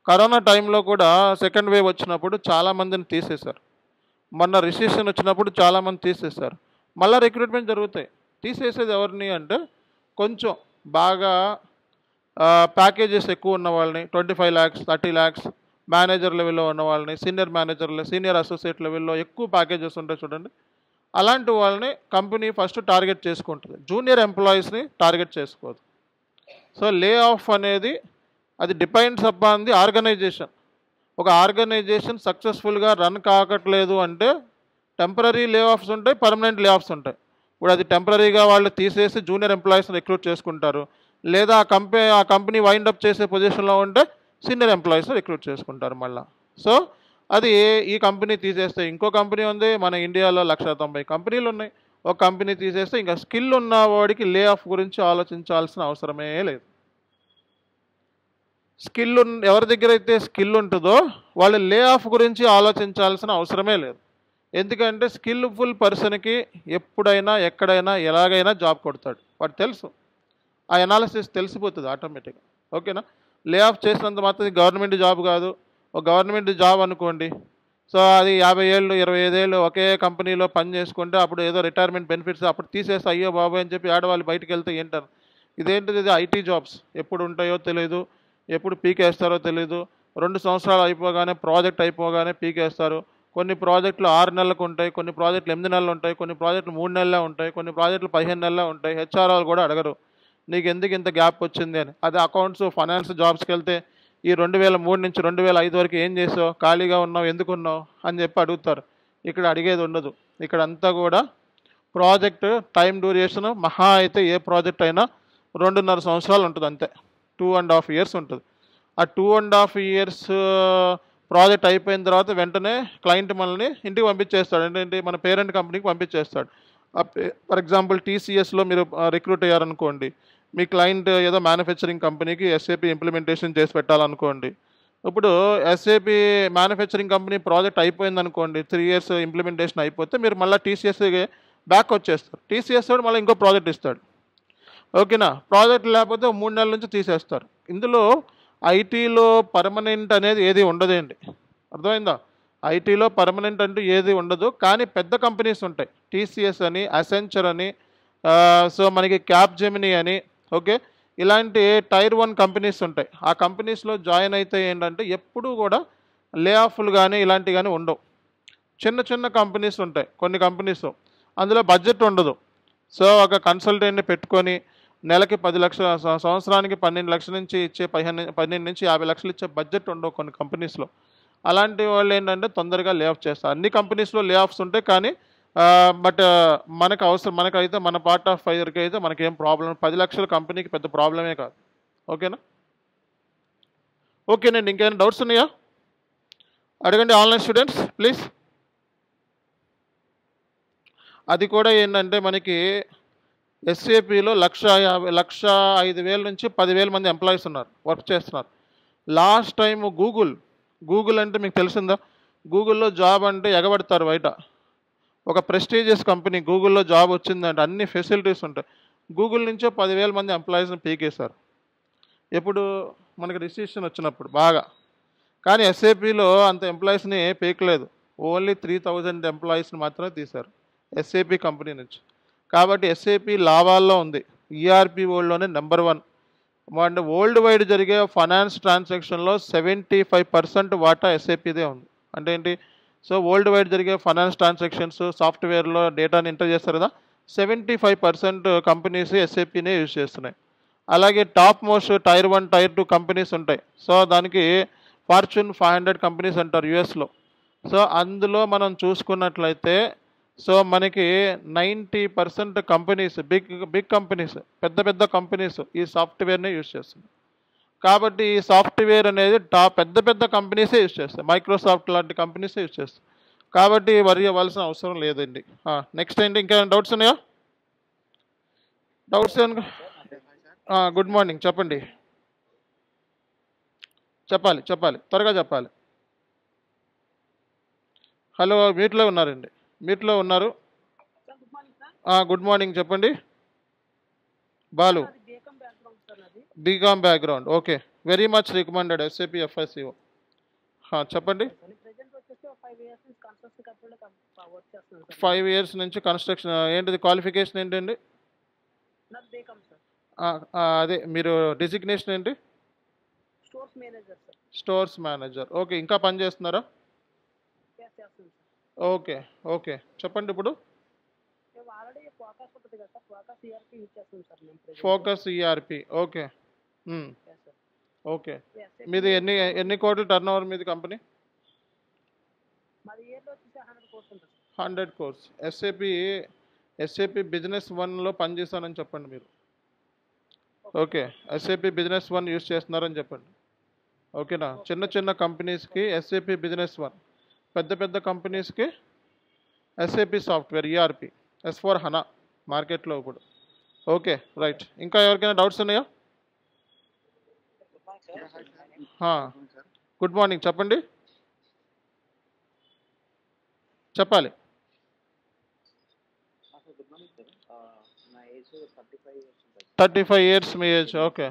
కరోనా టైంలో కూడా సెకండ్ వేవ్ వచ్చినప్పుడు చాలామందిని తీసేశారు, మొన్న రిసెషన్ వచ్చినప్పుడు చాలామంది తీసేశారు, మళ్ళీ రిక్రూట్మెంట్ జరుగుతాయి. తీసేసేది ఎవరిని అంటే, కొంచెం బాగా ప్యాకేజెస్ ఎక్కువ ఉన్న వాళ్ళని, 25 lakhs 30 lakhs మేనేజర్ లెవెల్లో ఉన్న వాళ్ళని, సీనియర్ అసోసియేట్ లెవెల్లో ఎక్కువ ప్యాకేజెస్ ఉంటాయి చూడండి, అలాంటి వాళ్ళని కంపెనీ ఫస్ట్ టార్గెట్ చేసుకుంటుంది, జూనియర్ ఎంప్లాయీస్ని టార్గెట్ చేసుకోదు. సో లే ఆఫ్ అనేది అది డిపెండ్స్ అపాన్ ది ఆర్గనైజేషన్. ఒక ఆర్గనైజేషన్ సక్సెస్ఫుల్గా రన్ కాకట్లేదు అంటే టెంపరీ లే ఆఫ్స్ ఉంటాయి, పర్మనెంట్ లే ఆఫ్స్ ఉంటాయి. ఇప్పుడు అది టెంపరీగా వాళ్ళు తీసేసి జూనియర్ ఎంప్లాయీస్ని రిక్రూట్ చేసుకుంటారు, లేదా ఆ కంపెనీ వైండప్ చేసే పొజిషన్లో ఉంటే సీనియర్ ఎంప్లాయీస్ని రిక్రూట్ చేసుకుంటారు మళ్ళీ. సో అది ఈ కంపెనీ తీసేస్తే ఇంకో కంపెనీ ఉంది, మన ఇండియాలో 190 కంపెనీలు ఉన్నాయి. ఒక కంపెనీ తీసేస్తే ఇంకా స్కిల్ ఉన్న వాడికి లే ఆఫ్ గురించి ఆలోచించాల్సిన అవసరమే లేదు. స్కిల్ ఎవరి దగ్గర అయితే స్కిల్ ఉంటుందో వాళ్ళు లే ఆఫ్ గురించి ఆలోచించాల్సిన అవసరమే లేదు. ఎందుకంటే స్కిల్ఫుల్ పర్సన్కి ఎప్పుడైనా ఎక్కడైనా ఎలాగైనా జాబ్ కొడతాడు, వాడు తెలుసు, ఆ ఎనాలిసిస్ తెలిసిపోతుంది ఆటోమేటిక్గా. ఓకేనా? లే ఆఫ్ చేసినంత మాత్రం గవర్నమెంట్ జాబ్ కాదు. ఒక గవర్నమెంట్ జాబ్ అనుకోండి, సో అది 50 ఏళ్ళు 25 ఏళ్ళు ఒకే కంపెనీలో పని చేసుకుంటే అప్పుడు ఏదో రిటైర్మెంట్ బెనిఫిట్స్ అప్పుడు తీసేస్తే అయ్యో బాబు అని చెప్పి ఆడవాళ్ళు బయటకు వెళ్తే ఏంటారు, ఇదేంటిది, ఇది ఐటీ జాబ్స్ ఎప్పుడు ఉంటాయో తెలియదు, ఎప్పుడు పీకేస్తారో తెలియదు. 2 సంవత్సరాలు అయిపోగానే ప్రాజెక్ట్ అయిపోగానే పీకేస్తారు. కొన్ని ప్రాజెక్టులు 6 నెలలకు ఉంటాయి, కొన్ని ప్రాజెక్టులు 8 నెలలు ఉంటాయి, కొన్ని ప్రాజెక్టులు 3 నెలలే ఉంటాయి, కొన్ని ప్రాజెక్టులు 15 నెలలే ఉంటాయి. హెచ్ఆర్ వాళ్ళు కూడా అడగరు నీకు ఎందుకు ఇంత గ్యాప్ వచ్చింది అని. అదే అకౌంట్స్ ఫైనాన్స్ జాబ్స్కి వెళ్తే ఈ 2003 నుంచి 2005 వరకు ఏం చేసావు, ఖాళీగా ఉన్నావు, ఎందుకున్నావు అని చెప్పి అడుగుతారు. ఇక్కడ అడిగేది ఉండదు. ఇక్కడ అంతా కూడా ప్రాజెక్ట్ టైం డ్యూరేషన్ మహా అయితే ఏ ప్రాజెక్ట్ అయినా 2.5 సంవత్సరాలు ఉంటుంది అంతే, 2.5 years ఉంటుంది. ఆ 2.5 years ప్రాజెక్ట్ అయిపోయిన తర్వాత వెంటనే క్లయింట్ మనల్ని ఇంటికి పంపించేస్తాడు. ఏంటంటే మన పేరెంట్ కంపెనీకి పంపించేస్తాడు. ఫర్ ఎగ్జాంపుల్ టీసీఎస్లో మీరు రిక్రూట్ అయ్యారనుకోండి, మీ క్లయింట్ ఏదో మ్యానుఫ్యాక్చరింగ్ కంపెనీకి ఎస్ఏపి ఇంప్లిమెంటేషన్ చేసి పెట్టాలనుకోండి. ఇప్పుడు ఎస్ఏపి మ్యానుఫ్యాక్చరింగ్ కంపెనీ ప్రాజెక్ట్ అయిపోయింది అనుకోండి, 3 years ఇంప్లిమెంటేషన్ అయిపోతే మీరు మళ్ళీ టీసీఎస్కి బ్యాక్ వచ్చేస్తారు. టీసీఎస్ వాడు మళ్ళీ ఇంకో ప్రాజెక్ట్ ఇస్తాడు. ఓకేనా? ప్రాజెక్ట్ లేకపోతే 3 నెలల నుంచి తీసేస్తారు. ఇందులో ఐటీలో పర్మనెంట్ అనేది ఏది ఉండదండి, అర్థమైందా? ఐటీలో పర్మనెంట్ అంటూ ఏది ఉండదు. కానీ పెద్ద కంపెనీస్ ఉంటాయి, టీసీఎస్ అని, అసెంచర్ అని, సో మనకి క్యాప్ జెమినీ అని, ఓకే, ఇలాంటి టైర్ 1 కంపెనీస్ ఉంటాయి. ఆ కంపెనీస్లో జాయిన్ అయితే ఏంటంటే ఎప్పుడూ కూడా లే ఆఫ్లు కానీ ఇలాంటివి కానీ ఉండవు. చిన్న చిన్న కంపెనీస్ ఉంటాయి కొన్ని కంపెనీస్, అందులో బడ్జెట్ ఉండదు. సో ఒక కన్సల్టెంట్ని పెట్టుకొని నెలకి 10 లక్షల, సంవత్సరానికి 12 లక్షల నుంచి ఇచ్చే 15 నుంచి 50 లక్షలు ఇచ్చే బడ్జెట్ ఉండవు కొన్ని కంపెనీస్లో. అలాంటి వాళ్ళు ఏంటంటే తొందరగా లే ఆఫ్ చేస్తారు. అన్ని కంపెనీస్లో లే ఆఫ్స్ ఉంటాయి, కానీ బట్ మనకు అవసరం, మనకైతే మన పార్ట్ ఆఫ్ ఫైర్కి అయితే మనకేం ప్రాబ్లం, 10 లక్షల కంపెనీకి పెద్ద ప్రాబ్లమే కాదు. ఓకేనా? ఓకేనండి, ఇంకేమైనా డౌట్స్ ఉన్నాయా అడగండి ఆన్లైన్ స్టూడెంట్స్ ప్లీజ్. అది కూడా ఏంటంటే మనకి ఎస్ఏపిలో 1,05,000 నుంచి 10,000 మంది ఎంప్లాయీస్ ఉన్నారు, వర్క్ చేస్తున్నారు. లాస్ట్ టైం గూగుల్ అంటే మీకు తెలిసిందా? గూగుల్లో జాబ్ అంటే ఎగబడతారు బయట. ఒక ప్రెస్టీజియస్ కంపెనీ గూగుల్లో జాబ్ వచ్చిందంటే అన్ని ఫెసిలిటీస్ ఉంటాయి. గూగుల్ నుంచే 10,000 మంది ఎంప్లాయీస్ని పీకేశారు. ఎప్పుడు మనకి రిసిషన్ వచ్చినప్పుడు బాగా. కానీ ఎస్ఏపిలో అంత ఎంప్లాయీస్ని పీకలేదు, ఓన్లీ 3,000 ఎంప్లాయీస్ని మాత్రమే తీశారు ఎస్ఏపి కంపెనీ నుంచి. కాబట్టి ఎస్ఏపి లాభాల్లో ఉంది, ఈఆర్పి వరల్డ్లోనే నెంబర్ 1. అండ్ వరల్డ్ వైడ్ జరిగే ఫైనాన్స్ ట్రాన్సాక్షన్లో 75% వాటా ఎస్ఏపిదే ఉంది. అంటే ఏంటి? సో వరల్డ్ వైడ్ జరిగే ఫైనాన్స్ ట్రాన్సాక్షన్స్ సాఫ్ట్వేర్లో డేటాని ఎంటర్ చేస్తారు కదా, 75% కంపెనీస్ ఎస్ఏపినే యూజ్ చేస్తున్నాయి. అలాగే top most tier 1 tier 2 companies ఉంటాయి. సో దానికి ఫార్చ్యూన్ 500 కంపెనీస్ అంటారు యూఎస్లో. సో అందులో మనం చూసుకున్నట్లయితే సో మనకి 90% కంపెనీస్, బిగ్ కంపెనీస్, పెద్ద కంపెనీస్ ఈ సాఫ్ట్వేర్నే యూజ్ చేస్తుంది. కాబట్టి ఈ సాఫ్ట్వేర్ అనేది పెద్ద కంపెనీసే యూజ్ చేస్తాయి, మైక్రోసాఫ్ట్ లాంటి కంపెనీసే యూజ్ చేస్తాయి. కాబట్టి వరి అవ్వాల్సిన అవసరం లేదండి. నెక్స్ట్ ఏంటి, ఇంకా డౌట్స్ ఉన్నాయా? డౌట్స్ గుడ్ మార్నింగ్, చెప్పండి. చెప్పాలి త్వరగా చెప్పాలి. హలో, మీట్లో ఉన్నారండి, మీట్లో ఉన్నారు. గుడ్ మార్నింగ్, చెప్పండి. Balu, BCom background, okay, very much recommended SAP FICO. చెప్పండి. 5 years నుంచి కన్స్ట్రక్షన్, ఏంటిది క్వాలిఫికేషన్ ఏంటండి? అదే మీరు డిజిగ్నేషన్ ఏంటి? Stores manager, okay. ఇంకా పని చేస్తున్నారా? ఓకే చెప్పండి. ఇప్పుడు ఫోకస్ ఈఆర్పి, ఓకే. ఓకే, మీది ఎన్ని కోట్లు టర్న్ ఓవర్ మీది కంపెనీ? 100 crores. ఎస్ఏపి బిజినెస్ 1లో పనిచేస్తానని చెప్పండి మీరు. ఓకే, ఎస్ఏపి బిజినెస్ 1 యూజ్ చేస్తున్నారని చెప్పండి. ఓకేనా? చిన్న కంపెనీస్కి ఎస్ఏపి బిజినెస్ 1 పెద్ద పెద్ద కంపెనీస్కి SAP software ERP S4 HANA మార్కెట్లో ఇప్పుడు. Okay right. ఇంకా ఎవరికైనా డౌట్స్ ఉన్నాయా? గుడ్ మార్నింగ్, చెప్పండి. చెప్పాలి. Good morning sir. నా ఏజ్ 35 years ఉంటుంది. 35 years మీ age. Okay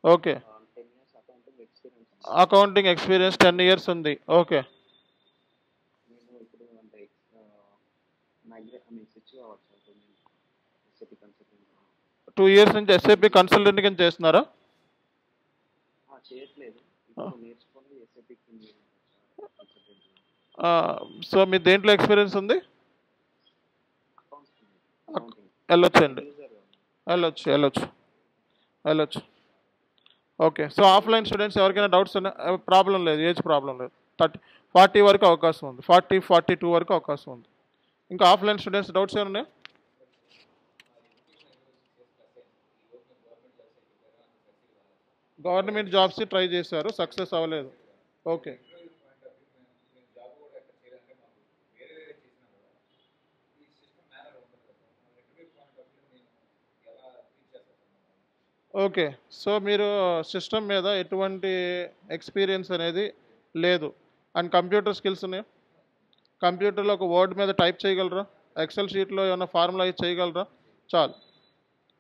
okay. 10 years accounting experience. Accounting experience 10 years ఉంది. ఓకే. నేను ఇప్పుడు అంటే స్విచ్ కావచ్చు సార్. ఎస్ఏపీ కన్సల్టెంట్ 2 years నుంచి ఎస్ఏపి కన్సల్టెంట్ కింద చేస్తున్నారా? చేయట్లేదు, ఇప్పుడు నేర్చుకొని ఎస్ఏపీ కన్సల్టెంట్. సో మీ దేంట్లో ఎక్స్పీరియన్స్ ఉంది? అకౌంటింగ్ వెళ్ళొచ్చండి, వెళ్ళొచ్చు. ఓకే. సో ఆఫ్లైన్ స్టూడెంట్స్ ఎవరికైనా డౌట్స్ ఉన్నా ప్రాబ్లం లేదు, ఏజ్ ప్రాబ్లం లేదు. 40 వరకు అవకాశం ఉంది, 42 వరకు అవకాశం ఉంది. ఇంకా ఆఫ్లైన్ స్టూడెంట్స్ డౌట్స్ ఏమైనా ఉన్నాయా? గవర్నమెంట్ జాబ్స్ ట్రై చేశారు, సక్సెస్ అవ్వలేదు. Okay okay. సో మీరు సిస్టమ్ మీద ఎటువంటి ఎక్స్పీరియన్స్ అనేది లేదు అండ్ కంప్యూటర్ స్కిల్స్ ఉన్నాయా? కంప్యూటర్లో ఒక వర్డ్ మీద టైప్ చేయగలరా? ఎక్సెల్ షీట్లో ఏమైనా ఫార్ములా ఇది చేయగలరా? చాలు,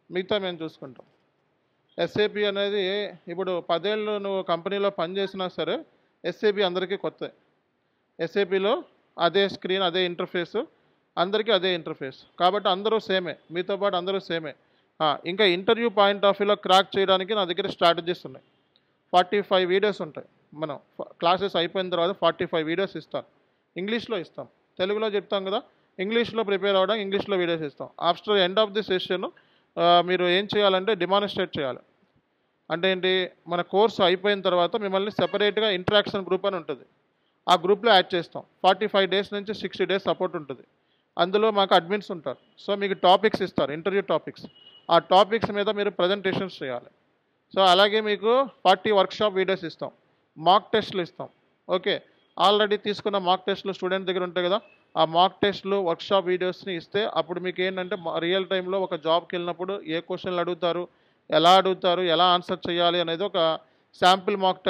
మిగతా మేము చూసుకుంటాం. ఎస్ఏపి అనేది ఇప్పుడు 10 ఏళ్ళు నువ్వు కంపెనీలో పనిచేసినా సరే ఎస్ఏపి అందరికీ కొత్త. ఎస్ఏపిలో అదే స్క్రీన్, అదే ఇంటర్ఫేస్, అందరికీ అదే ఇంటర్ఫేస్, కాబట్టి అందరూ సేమే, మీతో పాటు అందరూ సేమే. ఇంకా ఇంటర్వ్యూ పాయింట్ ఆఫ్ వ్యూలో క్రాక్ చేయడానికి నా దగ్గర స్ట్రాటజీస్ ఉన్నాయి. 45 వీడియోస్ ఉంటాయి. మనం క్లాసెస్ అయిపోయిన తర్వాత 45 వీడియోస్ ఇస్తాం. ఇంగ్లీష్లో ఇస్తాం, తెలుగులో చెప్తాం కదా, ఇంగ్లీష్లో ప్రిపేర్ అవ్వడం, ఇంగ్లీష్లో వీడియోస్ ఇస్తాం. After end of the session మీరు ఏం చేయాలంటే డిమాన్స్ట్రేట్ చేయాలి. అంటే ఏంటి, మన కోర్సు అయిపోయిన తర్వాత మిమ్మల్ని సెపరేట్గా ఇంటరాక్షన్ గ్రూప్ అని ఉంటుంది, ఆ గ్రూప్లో యాడ్ చేస్తాం. 45 days నుంచి 60 days సపోర్ట్ ఉంటుంది. అందులో మాకు అడ్మిన్స్ ఉంటారు. సో మీకు టాపిక్స్ ఇస్తారు, ఇంటర్వ్యూ టాపిక్స్. ఆ టాపిక్స్ మీద మీరు ప్రజెంటేషన్స్ చేయాలి. సో అలాగే మీకు 40 వర్క్షాప్ వీడియోస్ ఇస్తాం, మాక్ టెస్ట్లు ఇస్తాం. ఓకే, ఆల్రెడీ తీసుకున్న మాక్ టెస్ట్లు స్టూడెంట్ దగ్గర ఉంటాయి కదా, ఆ మాక్ టెస్ట్లు వర్క్షాప్ వీడియోస్ని ఇస్తే అప్పుడు మీకు ఏంటంటే రియల్ టైంలో ఒక జాబ్కి వెళ్ళినప్పుడు ఏ క్వశ్చన్లు అడుగుతారు, ఎలా ఆన్సర్ చేయాలి అనేది ఒక శాంపిల్ మాక్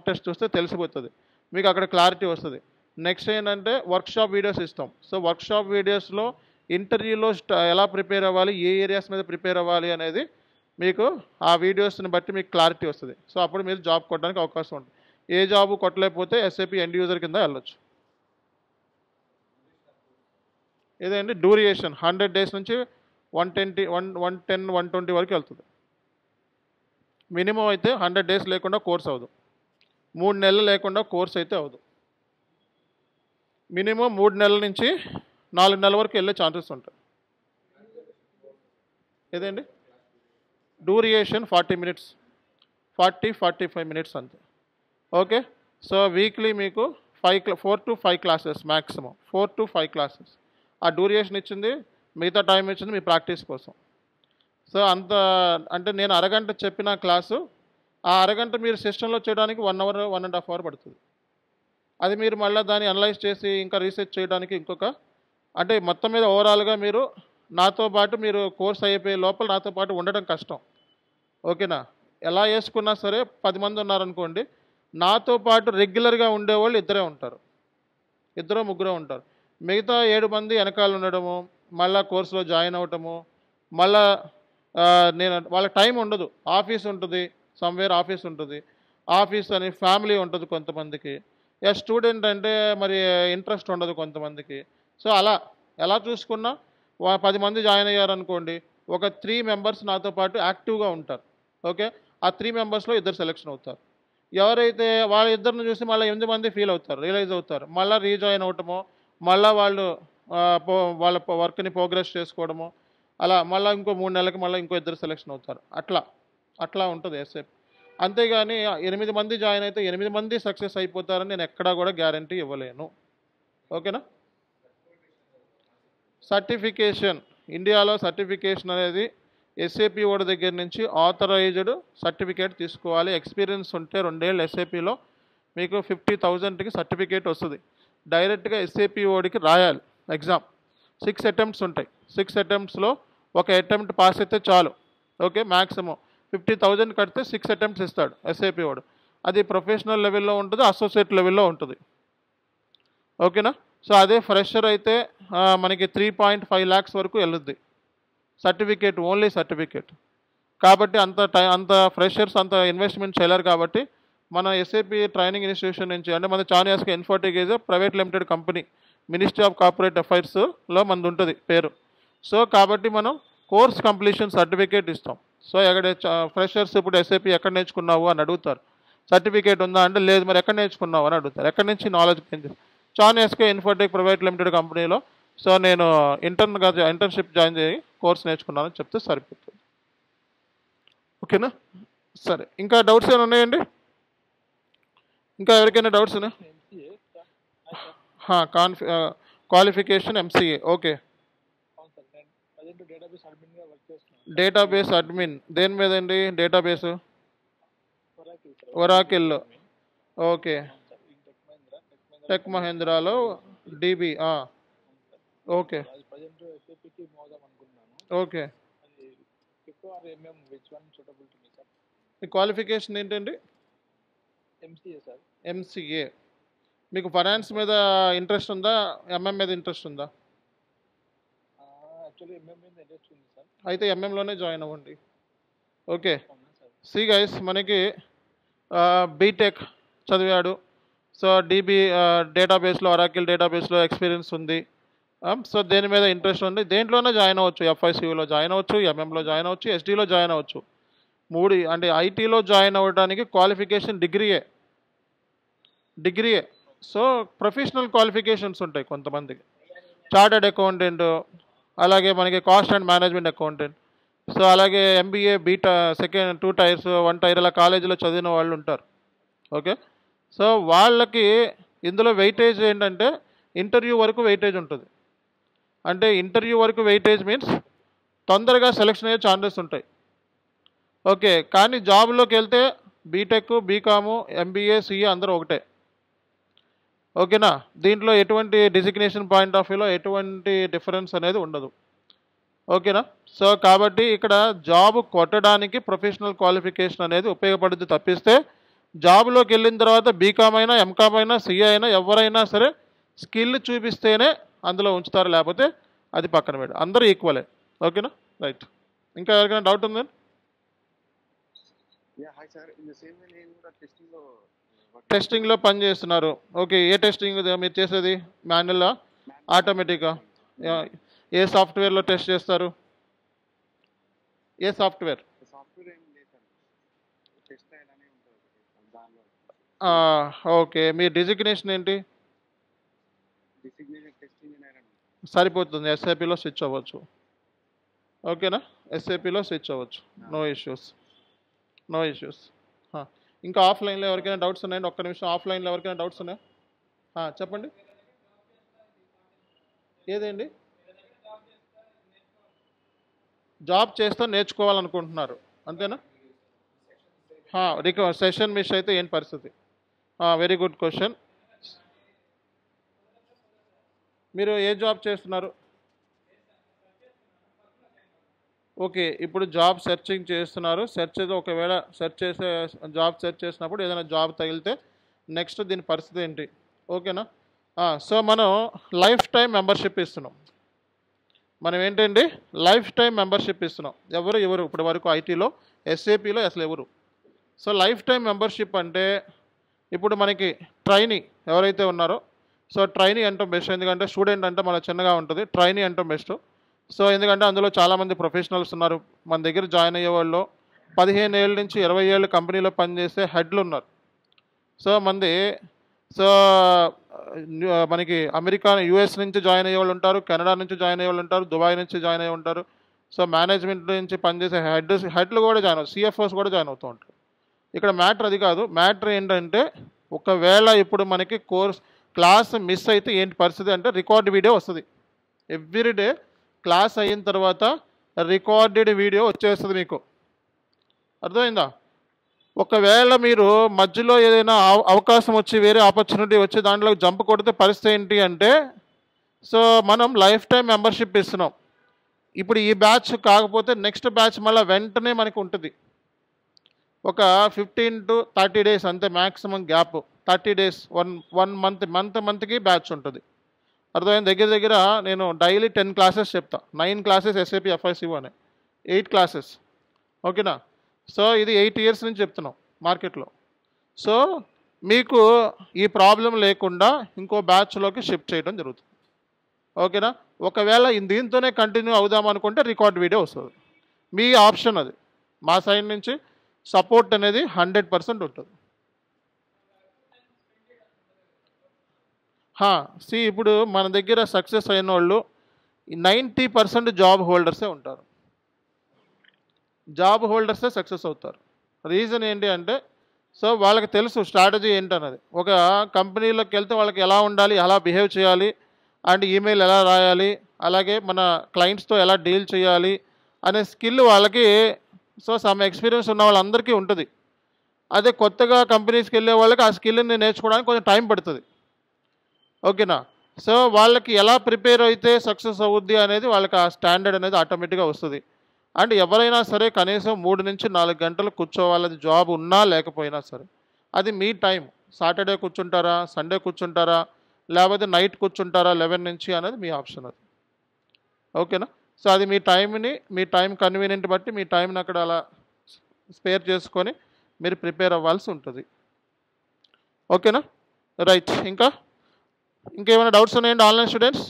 టెస్ట్ చూస్తే తెలిసిపోతుంది, మీకు అక్కడ క్లారిటీ వస్తుంది. నెక్స్ట్ ఏంటంటే వర్క్షాప్ వీడియోస్ ఇస్తాం. సో వర్క్షాప్ వీడియోస్లో ఇంటర్వ్యూలో ఎలా ప్రిపేర్ అవ్వాలి, ఏ ఏరియాస్ మీద ప్రిపేర్ అవ్వాలి అనేది మీకు ఆ వీడియోస్ని బట్టి మీకు క్లారిటీ వస్తుంది. సో అప్పుడు మీరు జాబ్ కొట్టడానికి అవకాశం ఉంటుంది. ఏ జాబ్ కొట్టలేకపోతే ఎస్ఏపి ఎండ్ యూజర్ కింద వెళ్ళొచ్చు. ఇదేంటి డ్యూరియేషన్ 100 days నుంచి 120 వరకు వెళ్తుంది. మినిమం అయితే 100 days లేకుండా కోర్స్ అవ్వదు, 3 నెలలు లేకుండా కోర్స్ అయితే అవ్వదు. మినిమం 3 నెలల నుంచి 4 నెలల వరకు వెళ్ళే ఛాన్సెస్ ఉంటాయి. ఏదండి డ్యూరియేషన్ 40 minutes, 45 minutes అంతే. ఓకే, సో వీక్లీ మీకు 4 to 5 classes maximum, 4 to 5 classes. ఆ డ్యూరియేషన్ ఇచ్చింది, మిగతా టైం ఇచ్చింది మీ ప్రాక్టీస్ కోసం. సో అంత అంటే నేను అరగంట చెప్పిన క్లాసు, ఆ అరగంట మీరు సిస్టంలో చేయడానికి 1 hour 1.5 hour పడుతుంది. అది మీరు మళ్ళీ దాన్ని అనలైజ్ చేసి ఇంకా రీసెర్చ్ చేయడానికి ఇంకొక, అంటే మొత్తం మీద ఓవరాల్గా మీరు నాతో పాటు మీరు కోర్స్ అయిపోయే లోపల నాతో పాటు ఉండడం కష్టం. ఓకేనా, ఎలా వేసుకున్నా సరే 10 మంది ఉన్నారనుకోండి, నాతో పాటు రెగ్యులర్గా ఉండేవాళ్ళు 2 ఉంటారు, 2 3 ఉంటారు. మిగతా 7 మంది వెనకాల ఉండడము, మళ్ళీ కోర్సులో జాయిన్ అవ్వటము, మళ్ళా నేను వాళ్ళ టైం ఉండదు. ఆఫీస్ ఉంటుంది, సమ్వేర్ ఆఫీస్ ఉంటుంది, ఆఫీస్ అని ఫ్యామిలీ ఉంటుంది కొంతమందికి. స్టూడెంట్ అంటే మరి ఇంట్రెస్ట్ ఉండదు కొంతమందికి. సో అలా ఎలా చూసుకున్నా 10 మంది జాయిన్ అయ్యారనుకోండి, ఒక 3 members నాతో పాటు యాక్టివ్గా ఉంటారు. ఓకే, ఆ 3 members 2 సెలెక్షన్ అవుతారు. ఎవరైతే వాళ్ళ ఇద్దరిని చూసి మళ్ళీ 8 మంది ఫీల్ అవుతారు, రియలైజ్ అవుతారు, మళ్ళీ రీజాయిన్ అవటమో, మళ్ళీ వాళ్ళు వాళ్ళ వర్క్ని ప్రోగ్రెస్ చేసుకోవడము, అలా మళ్ళీ ఇంకో 3 నెలలకి మళ్ళీ ఇంకో 2 సెలెక్షన్ అవుతారు. అట్లా ఉంటుంది ఎస్ఏపి. అంతేగాని 8 మంది జాయిన్ అయితే 8 మంది సక్సెస్ అయిపోతారని నేను ఎక్కడా కూడా గ్యారంటీ ఇవ్వలేను. ఓకేనా. సర్టిఫికేషన్, ఇండియాలో సర్టిఫికేషన్ అనేది ఎస్ఏపి వాడి దగ్గర నుంచి ఆథరైజ్డ్ సర్టిఫికేట్ తీసుకోవాలి. ఎక్స్పీరియన్స్ ఉంటే 2 ఏళ్ళు ఎస్ఏపిలో మీకు 50,000కి సర్టిఫికేట్ వస్తుంది. డైరెక్ట్గా ఎస్ఏపి ఓడికి రాయాలి ఎగ్జామ్. 6 అటెంప్ట్స్ ఉంటాయి. 6 అటెంప్ట్స్లో ఒక అటెంప్ట్ పాస్ అయితే చాలు. ఓకే, మ్యాక్సిమం 50,000 కడితే 6 అటెంప్ట్స్ ఇస్తాడు ఎస్ఏపి వాడు. అది ప్రొఫెషనల్ లెవెల్లో ఉంటుంది, అసోసియేట్ లెవెల్లో ఉంటుంది. ఓకేనా. సో అదే ఫ్రెషర్ అయితే మనకి 3.5 lakhs వరకు వెళ్ళుద్ది సర్టిఫికేట్, ఓన్లీ సర్టిఫికేట్. కాబట్టి అంత ఫ్రెషర్స్ అంత ఇన్వెస్ట్మెంట్ చేయలేరు. కాబట్టి మన ఎస్ఏపి ట్రైనింగ్ ఇన్స్టిట్యూషన్ నుంచి, అంటే మన చానియాస్కి Infotech is private limited company, ministry of corporate అఫైర్స్లో మనది ఉంటుంది పేరు. సో కాబట్టి మనం కోర్స్ కంప్లీషన్ సర్టిఫికేట్ ఇస్తాం. సో ఎక్కడ ఫ్రెషర్స్ ఇప్పుడు ఎస్ఏపి ఎక్కడ నేర్చుకున్నావు అని అడుగుతారు. సర్టిఫికేట్ ఉందా అంటే లేదు, మరి ఎక్కడ నేర్చుకున్నావు అని అడుగుతారు. ఎక్కడి నుంచి నాలెడ్జ్ పెంచి చానియాస్కే ఇన్ఫోటెక్ ప్రైవేట్ లిమిటెడ్ కంపెనీలో సో నేను ఇంటర్న్షిప్ జాయిన్ చేయి కోర్స్ నేర్చుకున్నానని చెప్తే సరిపోతుంది. ఓకేనా. సరే, ఇంకా డౌట్స్ ఏమైనా ఉన్నాయండి? ఇంకా ఎవరికైనా డౌట్స్ ఉన్నాయి? Qualification MCA. Okay, database admin దేని మీద అండి? Database Oracle. ఓకే, టెక్ మహేంద్రాలో డిబి. Okay okay. మీ క్వాలిఫికేషన్ ఏంటండి? ఎంసీఏ. మీకు ఫైనాన్స్ మీద ఇంట్రెస్ట్ ఉందా, ఎంఎం మీద ఇంట్రెస్ట్ ఉందా? అయితే ఎంఎంలోనే జాయిన్ అవ్వండి. ఓకే. సి గైస్, మనకి బీటెక్ చదివాడు, సో డిబి డేటాబేస్లో ఒరాకిల్ డేటాబేస్లో ఎక్స్పీరియన్స్ ఉంది. సో దేని మీద ఇంట్రెస్ట్ ఉంది, దేంట్లోనే జాయిన్ అవ్వచ్చు. ఎఫ్ఐసియూలో జాయిన్ అవ్వచ్చు, ఎంఎంలో జాయిన్ అవ్వచ్చు, ఎస్డీలో జాయిన్ అవ్వచ్చు. అంటే ఐటీలో జాయిన్ అవ్వడానికి క్వాలిఫికేషన్ డిగ్రీయే. సో ప్రొఫెషనల్ క్వాలిఫికేషన్స్ ఉంటాయి కొంతమందికి, చార్టర్డ్ అకౌంటెంట్, అలాగే మనకి cost and management accountant, so అలాగే MBA beta second 2 tiers 1 tier అలా కాలేజీలో చదివిన వాళ్ళు ఉంటారు. ఓకే. సో వాళ్ళకి ఇందులో వెయిటేజ్ ఏంటంటే ఇంటర్వ్యూ వరకు వెయిటేజ్ ఉంటుంది. అంటే ఇంటర్వ్యూ వరకు వెయిటేజ్ మీన్స్ తొందరగా సెలెక్షన్ అయ్యే ఛాన్సెస్ ఉంటాయి. ఓకే. కానీ జాబ్లోకి వెళ్తే బీటెక్, బీకాము, ఎంబీఏ, సిఏ అందరూ ఒకటే. ఓకేనా. దీంట్లో ఎటువంటి డిజిగ్నేషన్ పాయింట్ ఆఫ్ వ్యూలో ఎటువంటి డిఫరెన్స్ అనేది ఉండదు. ఓకేనా. సో కాబట్టి ఇక్కడ జాబ్ కొట్టడానికి ప్రొఫెషనల్ క్వాలిఫికేషన్ అనేది ఉపయోగపడుతుంది తప్పిస్తే జాబ్లోకి వెళ్ళిన తర్వాత బీకామ్ అయినా, ఎంకామ్ అయినా, సిఏ అయినా ఎవరైనా సరే స్కిల్ చూపిస్తేనే అందులో ఉంచుతారు, లేకపోతే అది పక్కన పెడు. అందరూ ఈక్వలే. ఓకేనా. రైట్. ఇంకా ఎవరికైనా డౌట్ ఉందా? టెస్టింగ్లో పని చేస్తున్నారు. ఓకే. ఏ టెస్టింగ్ మీరు చేసేది? మాన్యువల్లా, ఆటోమేటిక్గా? ఏ సాఫ్ట్వేర్లో టెస్ట్ చేస్తారు? ఏ సాఫ్ట్వేర్? ఓకే. మీ డిజిగ్నేషన్ ఏంటి? సరిపోతుంది, ఎస్ఐపిలో స్విచ్ అవ్వచ్చు. ఓకేనా. ఎస్ఐపిలో స్విచ్ అవ్వచ్చు, నో ఇష్యూస్. ఇంకా ఆఫ్లైన్లో ఎవరికైనా డౌట్స్ ఉన్నాయండి? ఒక్క నిమిషం. ఆఫ్లైన్లో ఎవరికైనా డౌట్స్ ఉన్నాయా? చెప్పండి. ఏదండి? జాబ్ చేస్తూ నేర్చుకోవాలనుకుంటున్నారు అంతేనా? సెషన్ మిస్ అయితే ఏం పరిస్థితి? Very good question. మీరు ఏ జాబ్ చేస్తున్నారు? ఓకే. ఇప్పుడు జాబ్ సెర్చింగ్ చేస్తున్నారు. ఒకవేళ జాబ్ సెర్చ్ చేసినప్పుడు ఏదైనా జాబ్ తగిలితే నెక్స్ట్ దీని పరిస్థితి ఏంటి? ఓకేనా. సో మనం లైఫ్ టైం మెంబర్షిప్ ఇస్తున్నాం. మనం ఏంటండి? లైఫ్ టైం మెంబర్షిప్ ఇస్తున్నాం. ఎవరు ఇప్పటి వరకు ఐటీలో, ఎస్ఏపిలో అసలు ఎవరు? సో లైఫ్ టైం మెంబర్షిప్ అంటే ఇప్పుడు మనకి ట్రైనీ ఎవరైతే ఉన్నారో, సో ట్రైనీ అంటాం బెస్ట్. ఎందుకంటే స్టూడెంట్ అంటే మన చిన్నగా ఉంటుంది, ట్రైనీ అంటాం బెస్ట్. సో ఎందుకంటే అందులో చాలామంది ప్రొఫెషనల్స్ ఉన్నారు. మన దగ్గర జాయిన్ అయ్యే వాళ్ళు 15 ఏళ్ళ నుంచి 20 ఏళ్ళు కంపెనీలో పనిచేసే హెడ్లు ఉన్నారు. సో మనకి అమెరికా, యూఎస్ నుంచి జాయిన్ అయ్యే వాళ్ళు ఉంటారు, కెనడా నుంచి జాయిన్ అయ్యే వాళ్ళు ఉంటారు, దుబాయ్ నుంచి జాయిన్ అయ్యి ఉంటారు. సో మేనేజ్మెంట్ నుంచి పనిచేసే హెడ్లు కూడా జాయిన్ అవుతారు, సిఎఫ్ఓస్ కూడా జాయిన్ అవుతూ ఉంటారు. ఇక్కడ మ్యాటర్ అది కాదు. మ్యాటర్ ఏంటంటే ఒకవేళ ఇప్పుడు మనకి క్లాస్ మిస్ అయితే ఏంటి పరిస్థితి అంటే రికార్డ్ వీడియో వస్తుంది. ఎవ్రీడే క్లాస్ అయిన తర్వాత రికార్డెడ్ వీడియో వచ్చేస్తుంది మీకు. అర్థమైందా? ఒకవేళ మీరు మధ్యలో ఏదైనా అవకాశం వచ్చి వేరే ఆపర్చునిటీ వచ్చి దాంట్లో జంప్ కొడితే పరిస్థితి ఏంటి అంటే, సో మనం లైఫ్ టైం మెంబర్షిప్ ఇస్తున్నాం. ఇప్పుడు ఈ బ్యాచ్ కాకపోతే నెక్స్ట్ బ్యాచ్ మళ్ళీ వెంటనే మనకు ఉంటుంది. ఒక 15 to 30 days అంతే మ్యాక్సిమం గ్యాప్. 30 days, వన్ మంత్కి బ్యాచ్ ఉంటుంది. అర్థమైంది? దగ్గర దగ్గర నేను డైలీ 10 classes చెప్తా. 9 classes SAP FICO అని, 8 classes. ఓకేనా? సో ఇది 8 years నుంచి చెప్తున్నాం మార్కెట్లో. సో మీకు ఈ ప్రాబ్లం లేకుండా ఇంకో బ్యాచ్లోకి షిఫ్ట్ చేయడం జరుగుతుంది. ఓకేనా? ఒకవేళ దీంతోనే కంటిన్యూ అవుదాం అనుకుంటే రికార్డ్ వీడియో వస్తుంది. మీ ఆప్షన్ అది. మా సైడ్ నుంచి సపోర్ట్ అనేది 100% ఉంటుంది. ఇప్పుడు మన దగ్గర సక్సెస్ అయిన వాళ్ళు 90% జాబ్ హోల్డర్సే ఉంటారు. జాబ్ హోల్డర్సే సక్సెస్ అవుతారు. రీజన్ ఏంటి అంటే, సో వాళ్ళకి తెలుసు స్ట్రాటజీ ఏంటన్నది. ఒక కంపెనీలోకి వెళ్తే వాళ్ళకి ఎలా ఉండాలి, ఎలా బిహేవ్ చేయాలి, అండ్ ఈమెయిల్ ఎలా రాయాలి, అలాగే మన క్లయింట్స్తో ఎలా డీల్ చేయాలి అనే స్కిల్ వాళ్ళకి, సో సమ్ ఎక్స్పీరియన్స్ ఉన్న వాళ్ళందరికీ ఉంటుంది. అదే కొత్తగా కంపెనీస్కి వెళ్ళే వాళ్ళకి ఆ స్కిల్ని నేర్చుకోవడానికి కొంచెం టైం పడుతుంది. ఓకేనా? సో వాళ్ళకి ఎలా ప్రిపేర్ అయితే సక్సెస్ అవుద్ది అనేది వాళ్ళకి ఆ స్టాండర్డ్ అనేది ఆటోమేటిక్గా వస్తుంది. అండ్ ఎవరైనా సరే కనీసం 3 నుంచి 4 గంటలు కూర్చోవాలని, జాబ్ ఉన్నా లేకపోయినా సరే. అది మీ టైం. సాటర్డే కూర్చుంటారా, సండే కూర్చుంటారా, లేకపోతే నైట్ కూర్చుంటారా 11 నుంచి అనేది మీ ఆప్షన్ అది. ఓకేనా? సో అది మీ టైంని, మీ టైం కన్వీనియంట్ బట్టి మీ టైంని అక్కడ అలా స్పేర్ చేసుకొని మీరు ప్రిపేర్ అవ్వాల్సి ఉంటుంది. ఓకేనా? రైట్. ఇంకేమైనా డౌట్స్ ఉన్నాయండి ఆన్లైన్ స్టూడెంట్స్?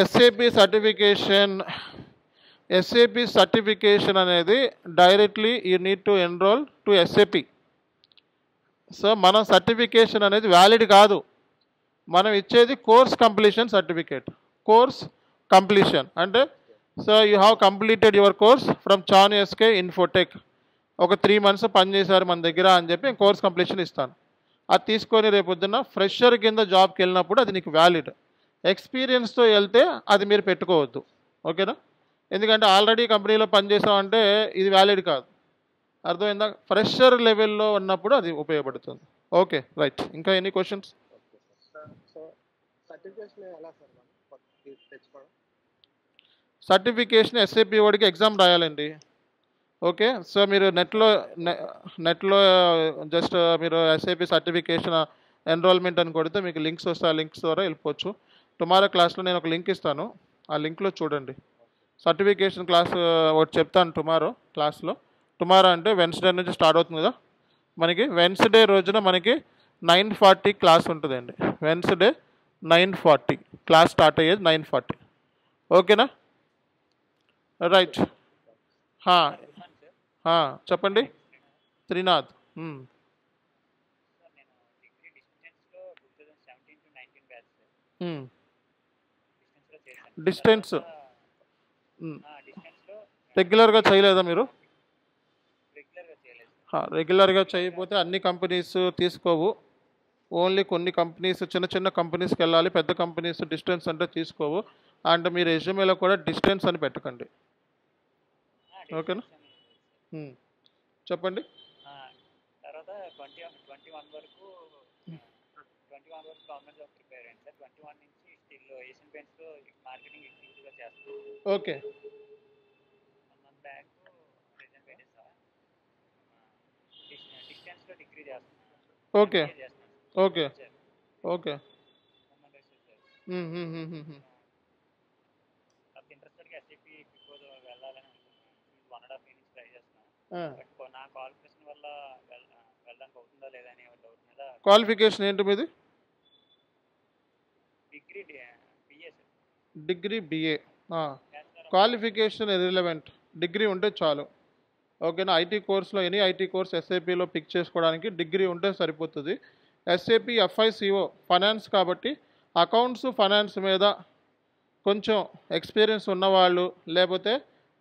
SAP సర్టిఫికేషన్ అనేది directly you need to enroll to SAP. So మన సర్టిఫికేషన్ అనేది వ్యాలిడ్ కాదు. మనం ఇచ్చేది course completion certificate. Course completion అంటే, so you have completed your course from చాన్ SK ఇన్ఫోటెక్. ఒక 3 months పనిచేశారు మన దగ్గర అని చెప్పి కోర్స్ కంప్లీషన్ ఇస్తాను. అది తీసుకొని రేపొద్దున ఫ్రెషర్ కింద జాబ్కి వెళ్ళినప్పుడు అది నీకు వ్యాలిడ్. ఎక్స్పీరియన్స్తో వెళ్తే అది మీరు పెట్టుకోవద్దు. ఓకేనా? ఎందుకంటే ఆల్రెడీ కంపెనీలో పనిచేసామంటే ఇది వ్యాలిడ్ కాదు. అర్థమైందా? ఫ్రెషర్ లెవెల్లో ఉన్నప్పుడు అది ఉపయోగపడుతుంది. Okay, right. ఇంకా ఎనీ క్వశ్చన్స్? సర్టిఫికేషన్ SAP వాడికి ఎగ్జామ్ రాయాలండి. ఓకే, సో మీరు నెట్లో జస్ట్ మీరు SAP సర్టిఫికేషన్ ఎన్రోల్మెంట్ అని కొడితే మీకు లింక్స్ వస్తే ఆ లింక్స్ ద్వారా వెళ్ళిపోవచ్చు. టుమారో క్లాస్లో నేను ఒక లింక్ ఇస్తాను, ఆ లింక్లో చూడండి. సర్టిఫికేషన్ క్లాస్ ఒకటి చెప్తాను టుమారో క్లాస్లో. టుమారో అంటే వెన్స్డే నుంచి స్టార్ట్ అవుతుంది కదా మనకి. వెన్స్డే రోజున మనకి 9:40 క్లాస్ ఉంటుందండి. వెన్స్డే 9:40 క్లాస్ స్టార్ట్ అయ్యేది 9:40. ఓకేనా? రైట్. చెప్పండి త్రినాథ్. డిస్టెన్స్ రెగ్యులర్గా చేయలేదా మీరు? రెగ్యులర్గా చేయకపోతే అన్ని కంపెనీస్ తీసుకోవు. ఓన్లీ కొన్ని కంపెనీస్, చిన్న చిన్న కంపెనీస్కి వెళ్ళాలి. పెద్ద కంపెనీస్ డిస్టెన్స్ అంటే తీసుకోవు. అండ్ మీరు రెజ్యూమేలో కూడా డిస్టెన్స్ అని పెట్టకండి. ఓకేనా? చెప్పండి. తర్వాత 21 వరకు గవర్నమెంట్ జాబ్ ప్రిపేర్ అయ్యాను సార్. 21 నుంచి స్టిల్ ఏషియన్ పెయింట్స్లో మార్కెటింగ్ ఎగ్జిక్యూటివ్గా చేస్తాను. ఓకే. 1 month బ్యాక్ రిజైన్ పెట్టేసాను. డిస్టెన్స్లో డిగ్రీ చేస్తున్నాను. Okay okay okay. ఇంట్రెస్టెడ్గా SAP బిఫోర్ వెళ్ళాలని అనుకుంటున్నాను. 1.5 years ట్రై చేస్తున్నాను. బట్ నా క్వాలిఫికేషన్ వల్ల వెళ్ళడానికి అవుతుందా లేదా అనే డౌట్ మీద. క్వాలిఫికేషన్ ఏంటి మీది? Degree BA. Qualification irrelevant. Degree ఉంటే చాలు. ఓకేనా? ఐటీ కోర్స్లో ఎనీ ఐటీ కోర్స్ SAPలో పిక్ చేసుకోవడానికి డిగ్రీ ఉంటే సరిపోతుంది. SAP FICO ఫైనాన్స్ కాబట్టి అకౌంట్స్ ఫైనాన్స్ మీద కొంచెం ఎక్స్పీరియన్స్ ఉన్నవాళ్ళు లేకపోతే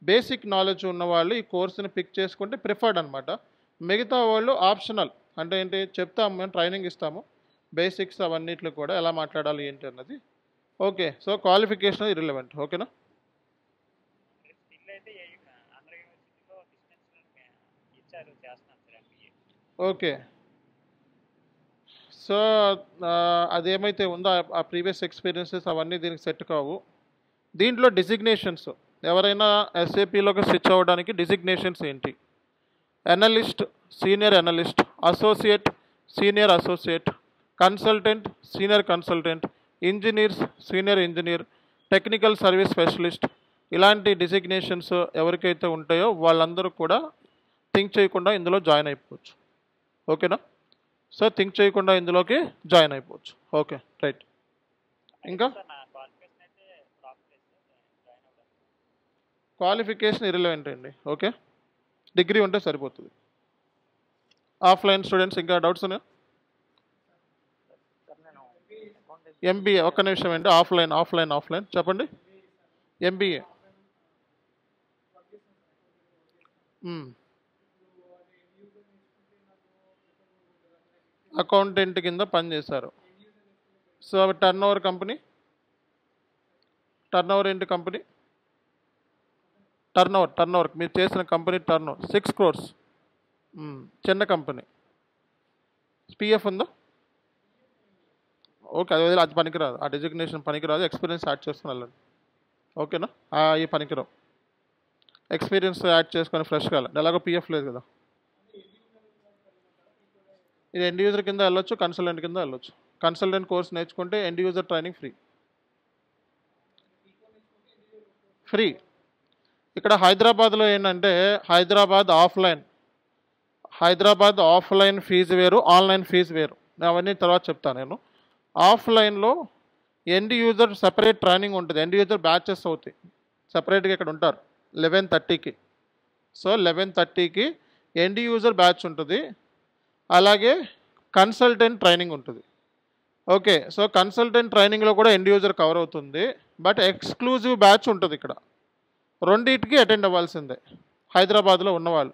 బేసిక్ నాలెడ్జ్ ఉన్నవాళ్ళు ఈ కోర్సుని పిక్ చేసుకుంటే ప్రిఫర్డ్ అనమాట. మిగతా వాళ్ళు ఆప్షనల్. అంటే ఏంటి చెప్తాము, మేము ట్రైనింగ్ ఇస్తాము, బేసిక్స్ అవన్నిట్లు కూడా ఎలా మాట్లాడాలి ఏంటి అన్నది. Okay, so qualification irrelevant. ఓకేనా? ఓకే. సో, అదేమైతే ఉందో ఆ ప్రీవియస్ ఎక్స్‌పీరియన్సెస్ అవన్నీ దీనికి సెట్ కావు. దీంట్లో డిజిగ్నేషన్స్ ఎవరైనా ఎస్ఏపిలోకి స్విచ్ అవ్వడానికి డిజిగ్నేషన్స్ ఏంటి? Analyst, senior analyst, associate, senior associate, consultant, senior consultant, engineers, senior engineer, technical service specialist, ఇలాంటి డిజిగ్నేషన్స్ ఎవరికైతే ఉంటాయో వాళ్ళందరూ కూడా థింక్ చేయకుండా ఇందులో జాయిన్ అయిపోవచ్చు. ఓకేనా? సో థింక్ చేయకుండా ఇందులోకి జాయిన్ అయిపోవచ్చు. Okay, right. ఇంకా సార్ నా క్వాలిఫికేషన్ అయితే ప్రాపర్ జాయిన్ అవ్వడానికి. క్వాలిఫికేషన్ ఇర్రిలవెంట్ అండి. ఓకే, డిగ్రీ ఉంటే సరిపోతుంది. ఆఫ్లైన్ స్టూడెంట్స్ ఇంకా డౌట్స్ ఉన్నాయా? సార్ నేను అకౌంట్ ఎంబీఏ, ఒక్క నిమిషం అండి. ఆఫ్లైన్ చెప్పండి. ఎంబీఏ అకౌంటెంట్ కింద పనిచేశారు. So turn over company, turn over ఏంటి కంపెనీ? టర్న్ ఓవర్ మీరు చేసిన కంపెనీ టర్న్ ఓవర్ 6 crores. చిన్న కంపెనీ. పిఎఫ్ ఉందా? ఓకే, అది పనికిరాదు. ఆ డెసిగ్నేషన్ పనికిరాదు. ఎక్స్పీరియన్స్ యాడ్ చేసుకుని వెళ్ళండి. ఓకేనా? ఈ పనికిరావు. ఎక్స్పీరియన్స్ యాడ్ చేసుకొని ఫ్రెష్గా వెళ్ళండి. ఎలాగో పిఎఫ్ లేదు కదా. ఇది ఎండ్ యూజర్ కింద వెళ్ళొచ్చు, కన్సల్టెంట్ కింద వెళ్ళొచ్చు. కన్సల్టెంట్ కోర్స్ నేర్చుకుంటే ఎండ్ యూజర్ ట్రైనింగ్ ఫ్రీ. ఇక్కడ హైదరాబాద్లో ఏంటంటే హైదరాబాద్ ఆఫ్లైన్ ఫీజు వేరు, ఆన్లైన్ ఫీజు వేరు. అవన్నీ తర్వాత చెప్తాను నేను. ఆఫ్లైన్లో ఎండ్ యూజర్ సెపరేట్ ట్రైనింగ్ ఉంటుంది. ఎండ్ యూజర్ బ్యాచెస్ అవుతాయి, సెపరేట్గా ఇక్కడ ఉంటారు 11:30కి. సో 11:30కి ఎండ్ యూజర్ బ్యాచ్ ఉంటుంది. అలాగే కన్సల్టెంట్ ట్రైనింగ్ ఉంటుంది. ఓకే, సో కన్సల్టెంట్ ట్రైనింగ్లో కూడా ఎండ్ యూజర్ కవర్ అవుతుంది. బట్ ఎక్స్క్లూజివ్ బ్యాచ్ ఉంటుంది ఇక్కడ. రెండింటికి అటెండ్ అవ్వాల్సిందే హైదరాబాద్లో ఉన్నవాళ్ళు.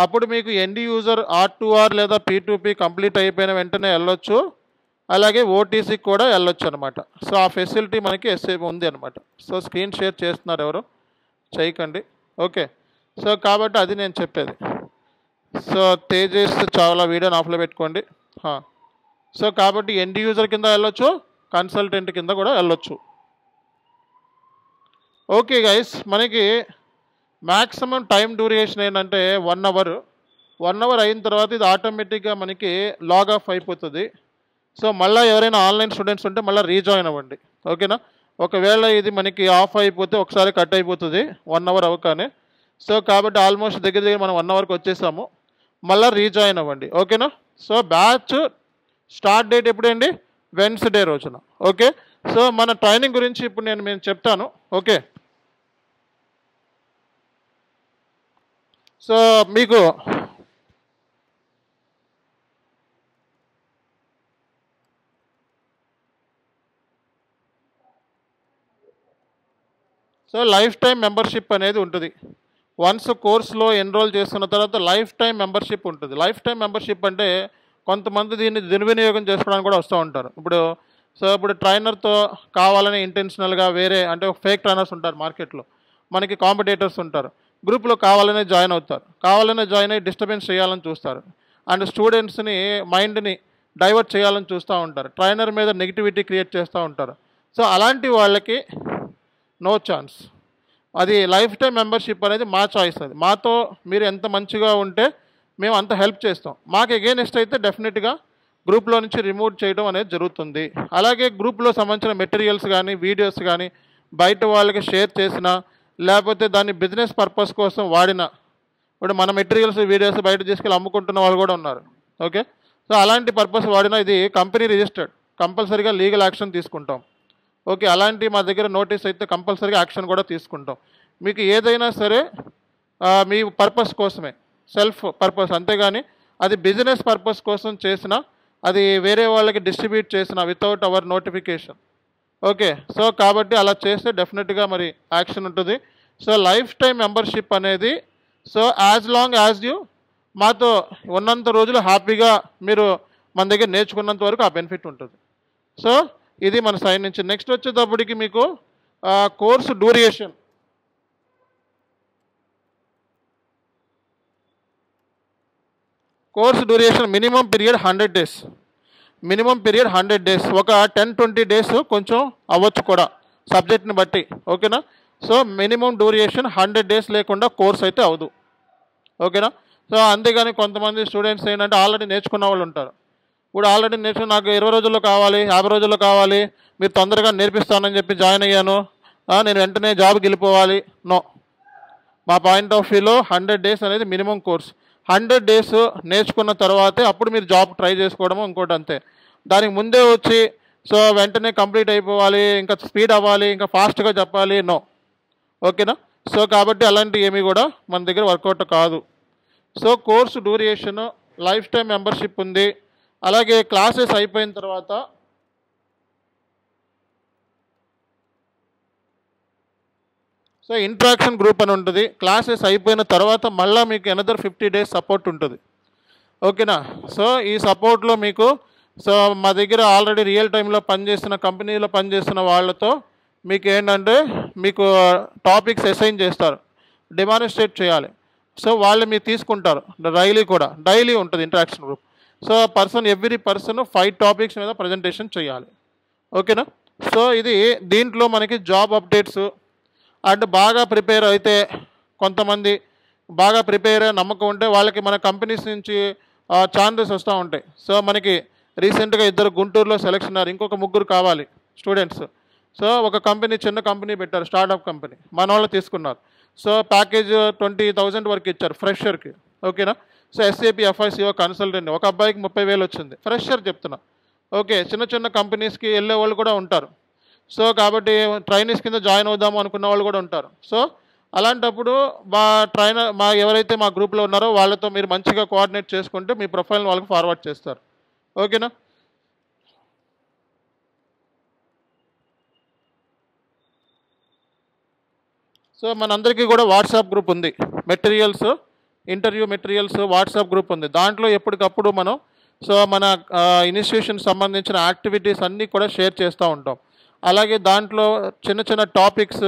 అప్పుడు మీకు ఎండ్ యూజర్ R2R లేదా P2P కంప్లీట్ అయిపోయిన వెంటనే వెళ్ళొచ్చు. అలాగే ఓటీసీకి కూడా వెళ్ళొచ్చు అనమాట. సో ఆ ఫెసిలిటీ మనకి ఎస్ఏపి ఉంది అనమాట. సో స్క్రీన్ షేర్ చేస్తున్నారు, ఎవరు చేయకండి. ఓకే, సో కాబట్టి అది నేను చెప్పేది. సో తేజస్ చాలా వీడియోని ఆఫ్లో పెట్టుకోండి. సో కాబట్టి ఎండ్ యూజర్ కింద వెళ్ళొచ్చు, కన్సల్టెంట్ కింద కూడా వెళ్ళొచ్చు. ఓకే గైస్, మనకి మ్యాక్సిమం టైం డ్యూరేషన్ ఏంటంటే 1 hour. 1 hour అయిన తర్వాత ఇది ఆటోమేటిక్గా మనకి లాగ్ ఆఫ్ అయిపోతుంది. సో మళ్ళీ ఎవరైనా ఆన్లైన్ స్టూడెంట్స్ ఉంటే మళ్ళీ రీజాయిన్ అవ్వండి. ఓకేనా? ఒకవేళ ఇది మనకి ఆఫ్ అయిపోతే ఒకసారి కట్ అయిపోతుంది 1 hour అవ్వగానే. సో కాబట్టి ఆల్మోస్ట్ దగ్గర మనం 1 hourకి వచ్చేసాము. మళ్ళీ రీజాయిన్ అవ్వండి. ఓకేనా? సో బ్యాచ్ స్టార్ట్ డేట్ ఎప్పుడండి? వెన్స్డే రోజున. ఓకే, సో మన ట్రైనింగ్ గురించి ఇప్పుడు నేను చెప్తాను. ఓకే, సో మీకు లైఫ్ టైం మెంబర్షిప్ అనేది ఉంటుంది. వన్స్ కోర్సులో ఎన్రోల్ చేసుకున్న తర్వాత లైఫ్ టైం మెంబర్షిప్ ఉంటుంది. లైఫ్ టైం మెంబర్షిప్ అంటే కొంతమంది దీన్ని దుర్వినియోగం చేసుకోవడానికి కూడా వస్తూ ఉంటారు. ఇప్పుడు ట్రైనర్తో కావాలని ఇంటెన్షనల్గా వేరే అంటే ఫేక్ ట్రైనర్స్ ఉంటారు మార్కెట్లో, మనకి కాంపిటేటర్స్ ఉంటారు. గ్రూప్లో కావాలనే జాయిన్ అవుతారు, కావాలనే జాయిన్ అయ్యి డిస్టర్బెన్స్ చేయాలని చూస్తారు. అండ్ స్టూడెంట్స్ని మైండ్ని డైవర్ట్ చేయాలని చూస్తూ ఉంటారు. ట్రైనర్ మీద నెగిటివిటీ క్రియేట్ చేస్తూ ఉంటారు. సో అలాంటి వాళ్ళకి నో ఛాన్స్. అది లైఫ్ టైం మెంబర్షిప్ అనేది మా చాయిస్. అది మాతో మీరు ఎంత మంచిగా ఉంటే మేము అంత హెల్ప్ చేస్తాం. మాకు ఎగైనెస్ట్ అయితే డెఫినెట్గా గ్రూప్లో నుంచి రిమూవ్ చేయడం అనేది జరుగుతుంది. అలాగే గ్రూప్లో సంబంధించిన మెటీరియల్స్ కానీ వీడియోస్ కానీ బయట వాళ్ళకి షేర్ చేసినా లేకపోతే దాన్ని బిజినెస్ పర్పస్ కోసం వాడినా, ఇప్పుడు మన మెటీరియల్స్ వీడియోస్ బయట తీసుకెళ్ళి అమ్ముకుంటున్న వాళ్ళు కూడా ఉన్నారు. ఓకే, సో అలాంటి పర్పస్ వాడినా ఇది కంపెనీ రిజిస్టర్డ్, కంపల్సరీగా లీగల్ యాక్షన్ తీసుకుంటాం. ఓకే, అలాంటి మా దగ్గర నోటీస్ అయితే కంపల్సరీగా యాక్షన్ కూడా తీసుకుంటాం. మీకు ఏదైనా సరే మీ పర్పస్ కోసమే, సెల్ఫ్ పర్పస్, అంతేగాని అది బిజినెస్ పర్పస్ కోసం చేసినా, అది వేరే వాళ్ళకి డిస్ట్రిబ్యూట్ చేసిన without hour notification. Okay, so కాబట్టి అలా చేస్తే డెఫినెట్గా మరి యాక్షన్ ఉంటుంది. సో లైఫ్ టైం మెంబర్షిప్ అనేది so as long as you మాతో ఉన్నంత రోజులు హ్యాపీగా మీరు మన దగ్గర నేర్చుకున్నంత వరకు ఆ బెనిఫిట్ ఉంటుంది. సో ఇది మన సైడ్ నుంచి. నెక్స్ట్ వచ్చేటప్పటికి మీకు course duration. Course duration minimum period 100 days. Minimum period 100 days. ఒక 10-20 days కొంచెం అవ్వచ్చు కూడా సబ్జెక్ట్ని బట్టి. ఓకేనా? సో మినిమం డ్యూరేషన్ 100 days లేకుండా కోర్స్ అయితే అవదు. ఓకేనా? సో అంతేగాని కొంతమంది స్టూడెంట్స్ ఏంటంటే ఆల్రెడీ నేర్చుకున్న వాళ్ళు ఉంటారు. ఇప్పుడు ఆల్రెడీ నేర్చుకుని నాకు 20 రోజుల్లో కావాలి, 50 రోజుల్లో కావాలి, మీరు తొందరగా నేర్పిస్తానని చెప్పి జాయిన్ అయ్యాను, నేను వెంటనే జాబ్కి వెళ్ళిపోవాలి. నో, మా పాయింట్ ఆఫ్ వ్యూలో 100 days అనేది మినిమం కోర్స్. 100 days నేర్చుకున్న తర్వాతే అప్పుడు మీరు జాబ్ ట్రై చేసుకోవడము ఇంకోటి అంతే. దానికి ముందే వచ్చి సో వెంటనే కంప్లీట్ అయిపోవాలి, ఇంకా స్పీడ్ అవ్వాలి, ఇంకా ఫాస్ట్గా చెప్పాలి, నో. ఓకేనా? సో కాబట్టి అలాంటివి ఏమీ కూడా మన దగ్గర వర్కౌట్ కాదు. So course duration life time membership ఉంది. అలాగే క్లాసెస్ అయిపోయిన తర్వాత సో ఇంట్రాక్షన్ గ్రూప్ అని ఉంటుంది. క్లాసెస్ అయిపోయిన తర్వాత మళ్ళీ మీకు అనదర్ 50 days సపోర్ట్ ఉంటుంది. ఓకేనా? సో ఈ సపోర్ట్లో మీకు సో మా దగ్గర ఆల్రెడీ రియల్ టైంలో పనిచేస్తున్న కంపెనీలో పనిచేస్తున్న వాళ్ళతో మీకు ఏంటంటే మీకు టాపిక్స్ అసైన్ చేస్తారు, డెమాన్స్ట్రేట్ చేయాలి. సో వాళ్ళు మీరు తీసుకుంటారు డైలీ ఉంటుంది interaction group. So every person 5 topics మీద ప్రజెంటేషన్ చేయాలి. ఓకేనా? సో ఇది దీంట్లో మనకి జాబ్ అప్డేట్స్ అండ్ బాగా ప్రిపేర్ అయితే కొంతమంది బాగా ప్రిపేర్ నమ్మకం ఉంటే వాళ్ళకి మన కంపెనీస్ నుంచి ఛాన్సెస్ వస్తూ ఉంటాయి. సో మనకి రీసెంట్గా 2 గుంటూరులో సెలెక్షన్ అయ్యారు, ఇంకొక 3 కావాలి స్టూడెంట్స్. సో ఒక కంపెనీ చిన్న కంపెనీ పెట్టారు, స్టార్టప్ కంపెనీ, మన వాళ్ళు తీసుకున్నారు. సో ప్యాకేజ్ 20,000 వరకు ఇచ్చారు ఫ్రెషర్కి. ఓకేనా? సో SAP FICO కన్సల్టెంట్ ఒక అబ్బాయికి 30,000 వచ్చింది, ఫ్రెషర్ చెప్తున్నా. ఓకే, చిన్న చిన్న కంపెనీస్కి వెళ్ళే వాళ్ళు కూడా ఉంటారు. సో కాబట్టి ట్రైనీస్ కింద జాయిన్ అవుదాము అనుకున్న వాళ్ళు కూడా ఉంటారు. సో అలాంటప్పుడు ఎవరైతే మా గ్రూప్లో ఉన్నారో వాళ్ళతో మీరు మంచిగా కోఆర్డినేట్ చేసుకుంటే మీ ప్రొఫైల్ని వాళ్ళకి ఫార్వర్డ్ చేస్తారు. ఓకేనా? సో మనందరికీ కూడా వాట్సాప్ గ్రూప్ ఉంది, ఇంటర్వ్యూ మెటీరియల్స్ వాట్సాప్ గ్రూప్ ఉంది. దాంట్లో ఎప్పటికప్పుడు మనం సో మన ఇన్స్టిట్యూషన్ సంబంధించిన యాక్టివిటీస్ అన్నీ కూడా షేర్ చేస్తూ ఉంటాం. అలాగే దాంట్లో చిన్న చిన్న టాపిక్స్,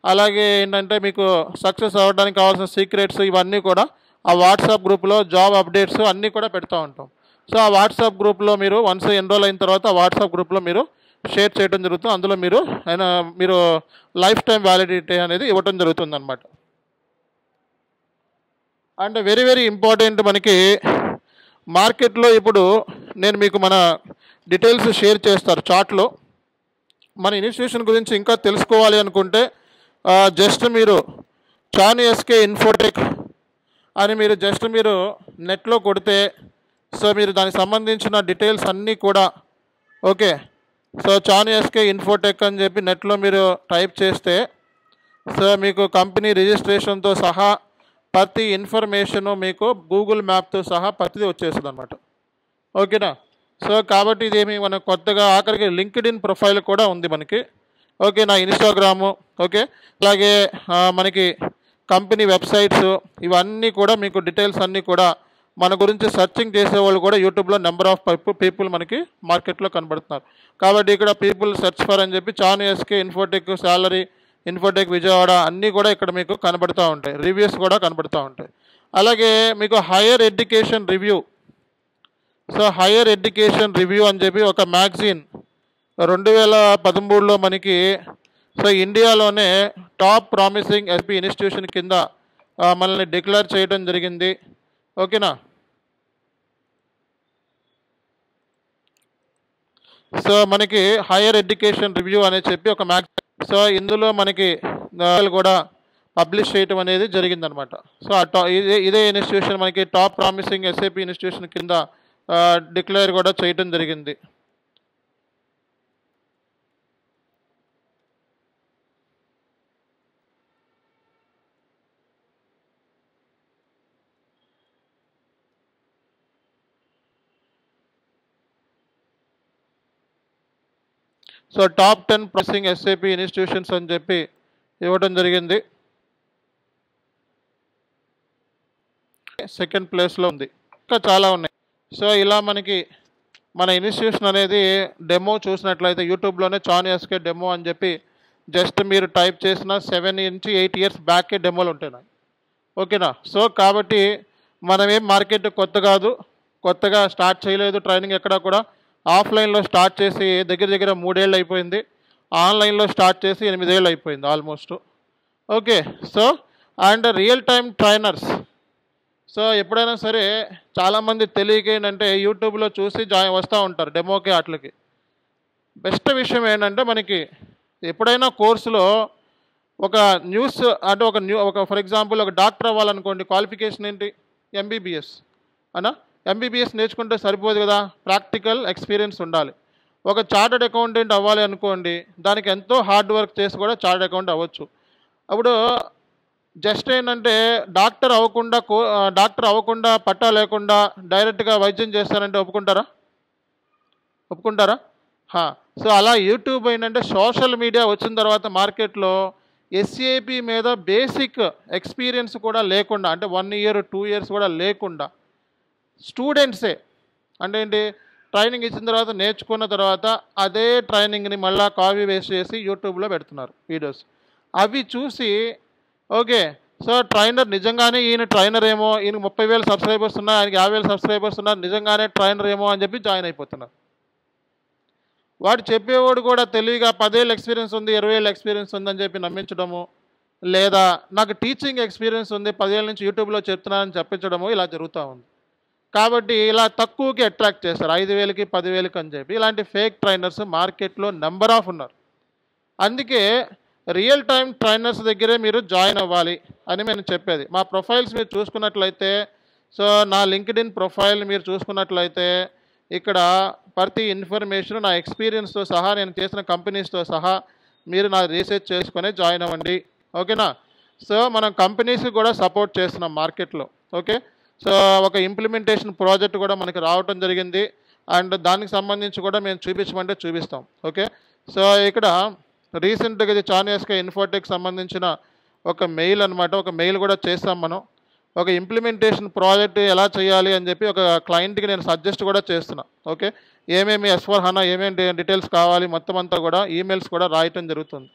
అలాగే ఏంటంటే మీకు సక్సెస్ అవ్వడానికి కావాల్సిన సీక్రెట్స్ ఇవన్నీ కూడా ఆ వాట్సాప్ గ్రూప్లో జాబ్ అప్డేట్స్ అన్నీ కూడా పెడతా ఉంటాం. సో ఆ వాట్సాప్ గ్రూప్లో మీరు వన్స్ ఎన్రోల్ అయిన తర్వాత ఆ వాట్సాప్ గ్రూప్లో మీరు షేర్ చేయడం జరుగుతుంది. అందులో మీరు లైఫ్ టైం వ్యాలిడిటీ అనేది ఇవ్వటం జరుగుతుంది అన్నమాట. అండ్ వెరీ వెరీ ఇంపార్టెంట్, మనకి మార్కెట్లో ఇప్పుడు నేను మీకు మన డీటెయిల్స్ షేర్ చేస్తారు చాట్లో. మన ఇన్స్టిట్యూషన్ గురించి ఇంకా తెలుసుకోవాలి అనుకుంటే జస్ట్ మీరు చాను SK ఇన్ఫోటెక్ అని మీరు నెట్లో కొడితే సో మీరు దానికి సంబంధించిన డీటెయిల్స్ అన్నీ కూడా okay. So Chanu SK Infotech అని చెప్పి నెట్లో మీరు టైప్ చేస్తే సో మీకు కంపెనీ రిజిస్ట్రేషన్తో సహా ప్రతి ఇన్ఫర్మేషను మీకు గూగుల్ మ్యాప్తో సహా ప్రతిదీ వచ్చేస్తుంది అనమాట. ఓకేనా? సో కాబట్టి ఇదేమి మనకు కొత్తగా ఆఖరికి లింక్డ్ఇన్ ప్రొఫైల్ కూడా ఉంది మనకి. ఓకే, నా ఇన్స్టాగ్రాము, ఓకే, అలాగే మనకి కంపెనీ వెబ్సైట్స్ ఇవన్నీ కూడా మీకు డీటెయిల్స్ అన్నీ కూడా మన గురించి సెర్చింగ్ చేసేవాళ్ళు కూడా యూట్యూబ్లో నెంబర్ ఆఫ్ పీపుల్ మనకి మార్కెట్లో కనబడుతున్నారు. కాబట్టి ఇక్కడ పీపుల్ సెర్చ్ ఫర్ అని చెప్పి Chanu SK Infotech salary, Infotech Vijayawada అన్నీ కూడా ఇక్కడ మీకు కనబడుతూ ఉంటాయి, రివ్యూస్ కూడా కనబడుతూ ఉంటాయి. అలాగే మీకు higher education review, so higher education review అని చెప్పి ఒక మ్యాగజైన్ 2013లో మనకి సో ఇండియాలోనే టాప్ ప్రామిసింగ్ SB ఇన్స్టిట్యూషన్ కింద మనల్ని డిక్లేర్ చేయడం జరిగింది. ఓకేనా? సో మనకి హైయర్ ఎడ్యుకేషన్ రివ్యూ అని చెప్పి ఒక మ్యాగజైన్, సో ఇందులో మనకి కూడా పబ్లిష్ చేయటం అనేది జరిగిందనమాట. సో ఇదే ఇన్స్టిట్యూషన్ మనకి టాప్ ప్రామిసింగ్ SAP ఇన్స్టిట్యూషన్ కింద డిక్లేర్ కూడా చేయటం జరిగింది. So top 10 promising SAP institutions అని చెప్పి ఇవ్వడం జరిగింది. సెకండ్ ప్లేస్లో ఉంది, ఇంకా చాలా ఉన్నాయి. సో ఇలా మనకి మన ఇన్స్టిట్యూషన్ అనేది డెమో చూసినట్లయితే యూట్యూబ్లోనే చాను SK డెమో అని చెప్పి జస్ట్ మీరు టైప్ చేసిన 7 నుంచి 8 years బ్యాకే డెమోలు ఉంటున్నాయి. ఓకేనా? సో కాబట్టి మనమేం మార్కెట్ కొత్త కాదు, కొత్తగా స్టార్ట్ చేయలేదు ట్రైనింగ్ ఎక్కడ కూడా. ఆఫ్లైన్లో స్టార్ట్ చేసి దగ్గర దగ్గర 3 ఏళ్ళు అయిపోయింది. ఆన్లైన్లో స్టార్ట్ చేసి 8 ఏళ్ళు అయిపోయింది almost. Okay. So and real time trainers. So ఎప్పుడైనా సరే చాలామంది తెలియక ఏంటంటే యూట్యూబ్లో చూసి వస్తూ ఉంటారు డెమోకి వాటికి. బెస్ట్ విషయం ఏంటంటే మనకి ఎప్పుడైనా కోర్సులో ఒక న్యూస్ అంటే ఒక ఫర్ ఎగ్జాంపుల్ ఒక డాక్టర్ అవ్వాలనుకోండి, క్వాలిఫికేషన్ ఏంటి? ఎంబీబీఎస్ అనా? ఎంబీబీఎస్ నేర్చుకుంటే సరిపోదు కదా, ప్రాక్టికల్ ఎక్స్పీరియన్స్ ఉండాలి. ఒక చార్టర్డ్ అకౌంటెంట్ అవ్వాలి అనుకోండి, దానికి ఎంతో హార్డ్ వర్క్ చేసి కూడా చార్టర్డ్ అకౌంట్ అవ్వచ్చు. అప్పుడు జస్ట్ ఏంటంటే డాక్టర్ అవ్వకుండా పట్టా లేకుండా డైరెక్ట్గా వైద్యం చేస్తారంటే ఒప్పుకుంటారా? సో అలా యూట్యూబ్ ఏంటంటే సోషల్ మీడియా వచ్చిన తర్వాత మార్కెట్లో ఎస్ఏపి మీద బేసిక్ ఎక్స్పీరియన్స్ కూడా లేకుండా, అంటే 1 year 2 years కూడా లేకుండా స్టూడెంట్సే అంటే ఏంటి, ట్రైనింగ్ ఇచ్చిన తర్వాత నేర్చుకున్న తర్వాత అదే ట్రైనింగ్ని మళ్ళీ కాపీ వేస్ట్ చేసి యూట్యూబ్లో పెడుతున్నారు వీడియోస్. అవి చూసి ఓకే సో ట్రైనర్ నిజంగానే ఈయన ట్రైనర్ ఏమో, ఈయనకి 30,000 సబ్స్క్రైబర్స్ ఉన్నారు, ఆయనకి 50,000 సబ్స్క్రైబర్స్ ఉన్నారు, నిజంగానే ట్రైనర్ ఏమో అని చెప్పి జాయిన్ అయిపోతున్నారు. వాడు చెప్పేవాడు కూడా తెలివిగా 10 ఏళ్ళ ఎక్స్పీరియన్స్ ఉంది, 20 ఏళ్ళ ఎక్స్పీరియన్స్ ఉందని చెప్పి నమ్మించడము, లేదా నాకు టీచింగ్ ఎక్స్పీరియన్స్ ఉంది 10 ఏళ్ళ నుంచి యూట్యూబ్లో చెప్తున్నానని చెప్పించడము ఇలా జరుగుతూ ఉంది. కాబట్టి ఇలా తక్కువకి అట్రాక్ట్ చేస్తారు, 5,000కి 10,000కి అని చెప్పి. ఇలాంటి ఫేక్ ట్రైనర్స్ మార్కెట్లో నెంబర్ ఆఫ్ ఉన్నారు. అందుకే రియల్ టైమ్ ట్రైనర్స్ దగ్గరే మీరు జాయిన్ అవ్వాలి అని నేను చెప్పేది. మా ప్రొఫైల్స్ మీరు చూసుకున్నట్లయితే, సో నా లింక్డ్ఇన్ ప్రొఫైల్ మీరు చూసుకున్నట్లయితే ఇక్కడ ప్రతి ఇన్ఫర్మేషన్ నా ఎక్స్పీరియన్స్తో సహా, నేను చేసిన కంపెనీస్తో సహా మీరు నా రీసెర్చ్ చేసుకుని జాయిన్ అవ్వండి. ఓకేనా? సో మనం కంపెనీస్కి కూడా సపోర్ట్ చేస్తున్నాం మార్కెట్లో. ఓకే. సో ఒక ఇంప్లిమెంటేషన్ ప్రాజెక్ట్ కూడా మనకి రావటం జరిగింది, అండ్ దానికి సంబంధించి కూడా మేము చూపించమంటే చూపిస్తాం. ఓకే. సో ఇక్కడ రీసెంట్గా ఇది చానియాస్కా ఇన్ఫోటెక్ సంబంధించిన ఒక మెయిల్ అనమాట, ఒక మెయిల్ కూడా చేస్తాం మనం. ఒక ఇంప్లిమెంటేషన్ ప్రాజెక్ట్ ఎలా చేయాలి అని చెప్పి ఒక క్లయింట్కి నేను సజెస్ట్ కూడా చేస్తున్నా. ఓకే. ఏమేమి S/4HANA ఏమేమి డీటెయిల్స్ కావాలి మొత్తం అంతా కూడా ఈమెయిల్స్ కూడా రాయటం జరుగుతుంది.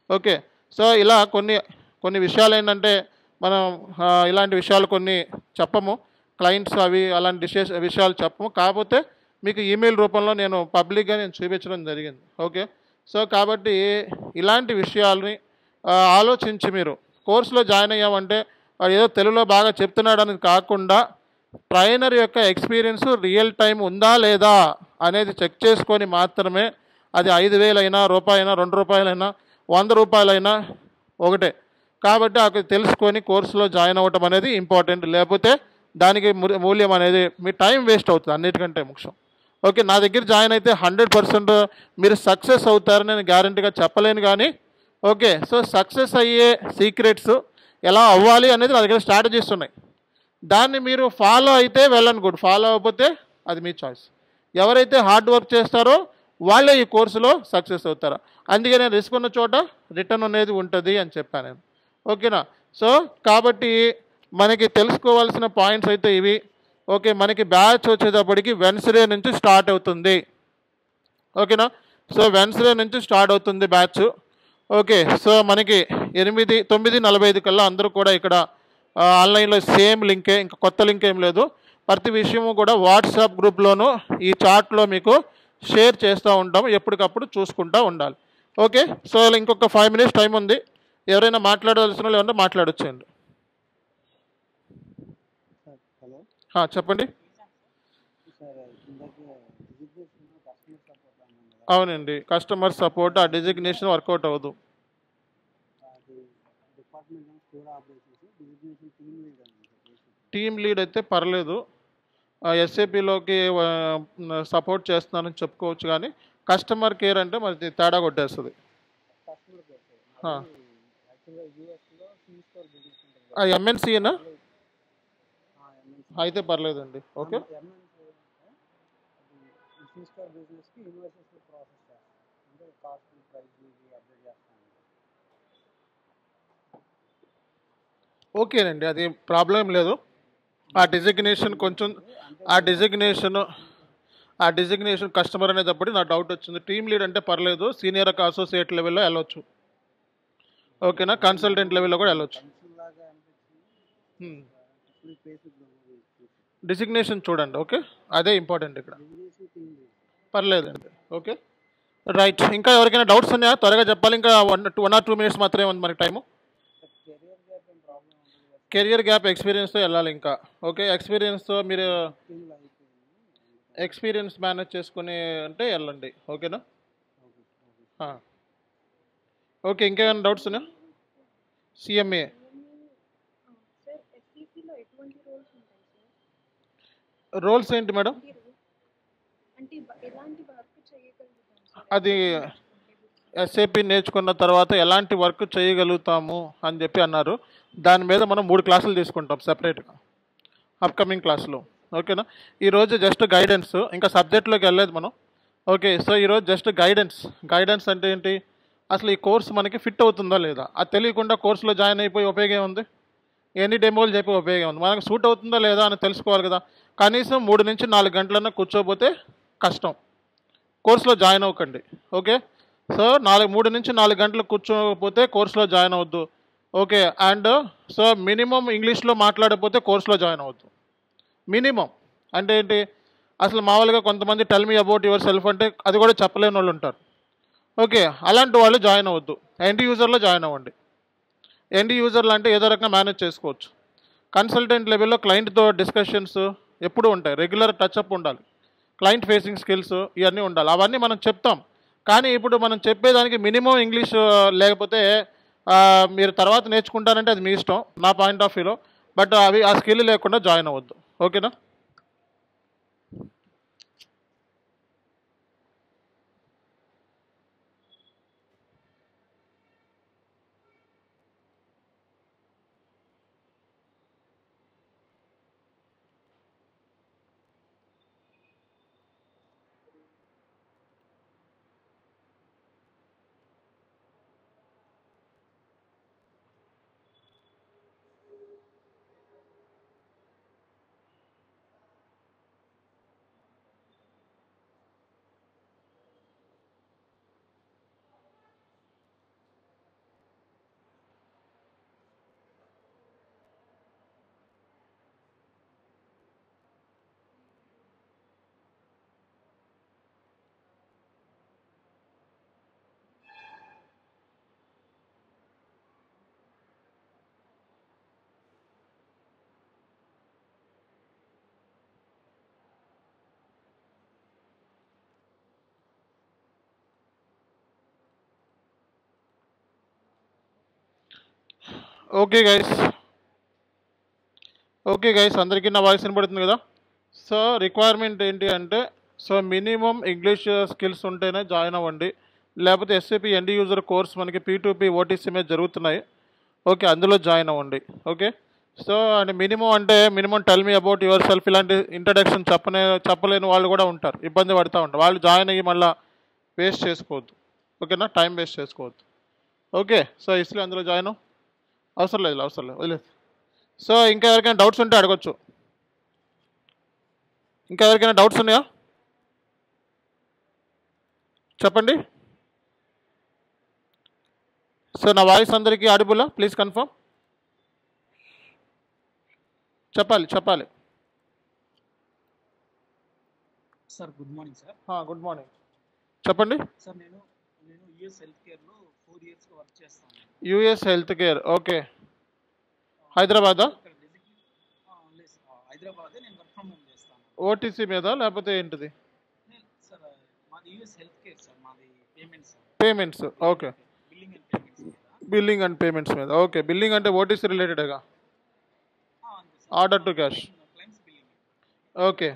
ఓకే. సో ఇలా కొన్ని విషయాలు ఏంటంటే మనం ఇలాంటి విషయాలు కొన్ని చెప్పము, క్లయింట్స్ అవి అలాంటి విషయాలు చెప్పము, కాకపోతే మీకు ఈమెయిల్ రూపంలో నేను పబ్లిక్గా నేను చూపించడం జరిగింది. ఓకే. సో కాబట్టి ఇలాంటి విషయాల్ని ఆలోచించి మీరు కోర్సులో జాయిన్ అయ్యామంటే ఏదో తెలుగులో బాగా చెప్తున్నాడని కాకుండా ట్రైనర్ యొక్క ఎక్స్పీరియన్స్ రియల్ టైం ఉందా లేదా అనేది చెక్ చేసుకొని మాత్రమే, అది 5,000 అయినా, రూపాయైనా, 2 రూపాయలైనా, 100 రూపాయలైనా ఒకటే. కాబట్టి అక్కడ తెలుసుకొని కోర్సులో జాయిన్ అవ్వటం అనేది ఇంపార్టెంట్. లేకపోతే దానికి మూల్యం అనేది మీ టైం వేస్ట్ అవుతుంది అన్నిటికంటే ముఖ్యం. ఓకే. నా దగ్గర జాయిన్ అయితే 100% మీరు సక్సెస్ అవుతారని నేను గ్యారంటీగా చెప్పలేను, కానీ ఓకే. సో సక్సెస్ అయ్యే సీక్రెట్స్ ఎలా అవ్వాలి అనేది నా దగ్గర స్ట్రాటజీస్ ఉన్నాయి. దాన్ని మీరు ఫాలో అయితే వెల్ అండ్ గుడ్, ఫాలో అవ్వకపోతే అది మీ చాయిస్. ఎవరైతే హార్డ్ వర్క్ చేస్తారో వాళ్ళే ఈ కోర్సులో సక్సెస్ అవుతారు. అందుకే నేను రిస్క్ ఉన్న చోట రిటర్న్ అనేది ఉంటుంది అని చెప్పాను నేను. ఓకేనా? సో కాబట్టి మనకి తెలుసుకోవాల్సిన పాయింట్స్ అయితే ఇవి. ఓకే. మనకి బ్యాచ్ వచ్చేటప్పటికి వెన్స్డే నుంచి స్టార్ట్ అవుతుంది. ఓకేనా? సో వెన్స్డే నుంచి స్టార్ట్ అవుతుంది బ్యాచ్. ఓకే. సో మనకి 9:45 కల్లా అందరూ కూడా ఇక్కడ ఆన్లైన్లో సేమ్ లింకే, ఇంకా కొత్త లింక్ ఏం లేదు. ప్రతి విషయము కూడా వాట్సాప్ గ్రూప్లోనూ ఈ చాట్లో మీకు షేర్ చేస్తూ ఉంటాం, ఎప్పటికప్పుడు చూసుకుంటూ ఉండాలి. ఓకే. సో ఇంకొక 5 minutes టైం ఉంది, ఎవరైనా మాట్లాడాల్సిన వాళ్ళు ఏమన్నా మాట్లాడొచ్చండి. హలో, చెప్పండి. సార్ ఇందాక డిజిగ్నేషన్ కస్టమర్ సపోర్ట్ అన్నాను కదా, అవునండి, కస్టమర్ సపోర్ట్ ఆ డిజిగ్నేషన్ వర్కౌట్ అవ్వదు. అది department store operations designation team lead అని టీమ్ లీడ్ అయితే పర్లేదు, ఎస్ఏపిలోకి సపోర్ట్ చేస్తున్నానని చెప్పుకోవచ్చు, కానీ కస్టమర్ కేర్ అంటే మరి తేడా కొట్టేస్తుంది. కస్టమర్ కేర్ యాక్చువల్గా యూఎస్లో సి స్టోర్ బిజినెస్ ఉంటుంది. ఎంఎన్సీనా అయితే పర్లేదండి. ఓకే. సి స్టోర్ బిజినెస్కి ఇన్వాయిసెస్ ప్రాసెస్ చేస్తాం, అంటే కాస్ట్ ప్రైస్ అప్డేట్ చేస్తాం. ఓకేనండి, అది ప్రాబ్లం లేదు. ఆ డిజిగ్నేషన్ కొంచెం ఆ డిజిగ్నేషన్ కస్టమర్ అనేటప్పుడు నా డౌట్ వచ్చింది. టీమ్ లీడ్ అంటే పర్లేదు, సీనియర్ అసోసియేట్ లెవెల్లో వెళ్ళొచ్చు. ఓకేనా? కన్సల్టెంట్ లెవెల్లో కూడా వెళ్ళొచ్చు. డిసిగ్నేషన్ చూడండి. ఓకే, అదే ఇంపార్టెంట్ ఇక్కడ. Designation change. పర్లేదండి. Okay, right. ఇంకా ఎవరికైనా డౌట్స్ ఉన్నాయా? త్వరగా చెప్పాలి. ఇంకా 1 or 2 minutes మాత్రమే ఉంది మనకి టైము. కెరియర్ గ్యాప్ ఏం ప్రాబ్లం ఉండదు కదా సార్? కెరియర్ గ్యాప్ ఎక్స్పీరియన్స్తో వెళ్ళాలి ఇంకా. ఓకే, ఎక్స్పీరియన్స్తో మీరు 15 లో అయిపోయింది. ఎక్స్పీరియన్స్ మేనేజ్ చేసుకుని అంటే వెళ్ళండి. ఓకేనా? Okay okay. ఆ. ఓకే, ఇంకేమైనా డౌట్స్ ఉన్నాయా? సిఎంఏ సార్ ఎస్ఈసిలో ఎటువంటి రోల్స్ ఉంటాయి సార్? రోల్స్ ఏంటి మేడం? అంటే ఎలాంటి వర్క్ చేయగలుగుతాం సార్? అది ఎస్ఏపి నేర్చుకున్న తర్వాత ఎలాంటి వర్క్ చేయగలుగుతాము అని చెప్పి అన్నారు. దాని మీద మనం 3 క్లాసులు తీసుకుంటాం సెపరేట్గా అప్కమింగ్ క్లాస్లో. ఓకేనా? ఈరోజు జస్ట్ గైడెన్స్, ఇంకా సబ్జెక్ట్లోకి వెళ్ళలేదు మనం. ఓకే, సో ఈరోజు జస్ట్ గైడెన్స్ అంటే ఏంటి, అసలు ఈ కోర్స్ మనకి ఫిట్ అవుతుందా లేదా, అది తెలియకుండా కోర్సులో జాయిన్ అయిపోయి ఉపయోగం ఉంది? ఎన్ని డెమోలు చెప్పి ఉపయోగం ఉంది? మనకు సూట్ అవుతుందా లేదా అని తెలుసుకోవాలి కదా. కనీసం 3 నుంచి 4 గంటలన్నా కూర్చోపోతే కష్టం. కోర్సులో జాయిన్ అవ్వకండి. ఓకే, సో 3 నుంచి 4 గంటలు కూర్చోకపోతే కోర్సులో జాయిన్ అవ్వద్దు. ఓకే, అండ్ సో మినిమం ఇంగ్లీష్లో మాట్లాడకపోతే కోర్సులో జాయిన్ అవ్వద్దు. మినిమం అంటే ఏంటి, అసలు మామూలుగా కొంతమంది tell me about your self అంటే అది కూడా చెప్పలేని వాళ్ళు ఉంటారు. ఓకే, అలాంటి వాళ్ళు జాయిన్ అవ్వద్దు. ఎండ్ యూజర్లో జాయిన్ అవ్వండి. ఎండ్ యూజర్లు అంటే ఏదో రకంగా మేనేజ్ చేసుకోవచ్చు. కన్సల్టెంట్ లెవెల్లో క్లయింట్తో డిస్కషన్స్ ఎప్పుడూ ఉంటాయి, రెగ్యులర్ టచ్అప్ ఉండాలి, క్లయింట్ ఫేసింగ్ స్కిల్స్ ఇవన్నీ ఉండాలి. అవన్నీ మనం చెప్తాం, కానీ ఇప్పుడు మనం చెప్పేదానికి మినిమం ఇంగ్లీష్ లేకపోతే మీరు తర్వాత నేర్చుకుంటారంటే అది మీ ఇష్టం, నా పాయింట్ ఆఫ్ వ్యూలో. బట్ ఆ స్కిల్ లేకుండా జాయిన్ అవ్వద్దు. ఓకేనా? ఓకే గైస్, అందరికీ నా వాయిస్ వినపడుతుంది కదా. సో రిక్వైర్మెంట్ ఏంటి అంటే, సో మినిమం ఇంగ్లీష్ స్కిల్స్ ఉంటేనే జాయిన్ అవ్వండి. లేకపోతే ఎస్ఏపి ఎండ్ యూజర్ కోర్స్ మనకి P2P OTC మీద జరుగుతున్నాయి. ఓకే, అందులో జాయిన్ అవ్వండి. ఓకే, సో అంటే minimum tell me about your self ఇలాంటి ఇంట్రడక్షన్ చెప్పలేని వాళ్ళు కూడా ఉంటారు, ఇబ్బంది పడుతూ ఉంటారు. వాళ్ళు జాయిన్ అయ్యి మళ్ళీ వేస్ట్ చేసుకోవద్దు. ఓకేనా? టైం వేస్ట్ చేసుకోవద్దు. ఓకే, సో ఇస్లీ అందులో జాయిన్ అవసరం లేదు వదిలేదు. సో ఇంకా ఎవరికైనా డౌట్స్ ఉంటే అడగచ్చు. ఇంకా ఎవరికైనా డౌట్స్ ఉన్నాయా? చెప్పండి. సో నా వాయిస్ అందరికీ ఆడిబులా? Please confirm. చెప్పాలి. Sir good morning sir. Good morning, చెప్పండి. సార్ నేను యూఎస్ హెల్త్ కేర్లో 4 years వర్క్ చేస్తాను. US health care. ఓకే, హైదరాబాదా? హైదరాబాదే. నేను వర్క్ ఫ్రమ్ హోమ్ చేస్తాను. ఓటీసీ మీద లేకపోతే ఏంటిది? సార్ మాది యూఎస్ హెల్త్ కేర్ సార్. మాది payments. Okay, billing and payments మీద. ఓకే, బిల్లింగ్ అంటే ఓటీసీ రిలేటెడ్గా, order to cash. Clients billing. Okay.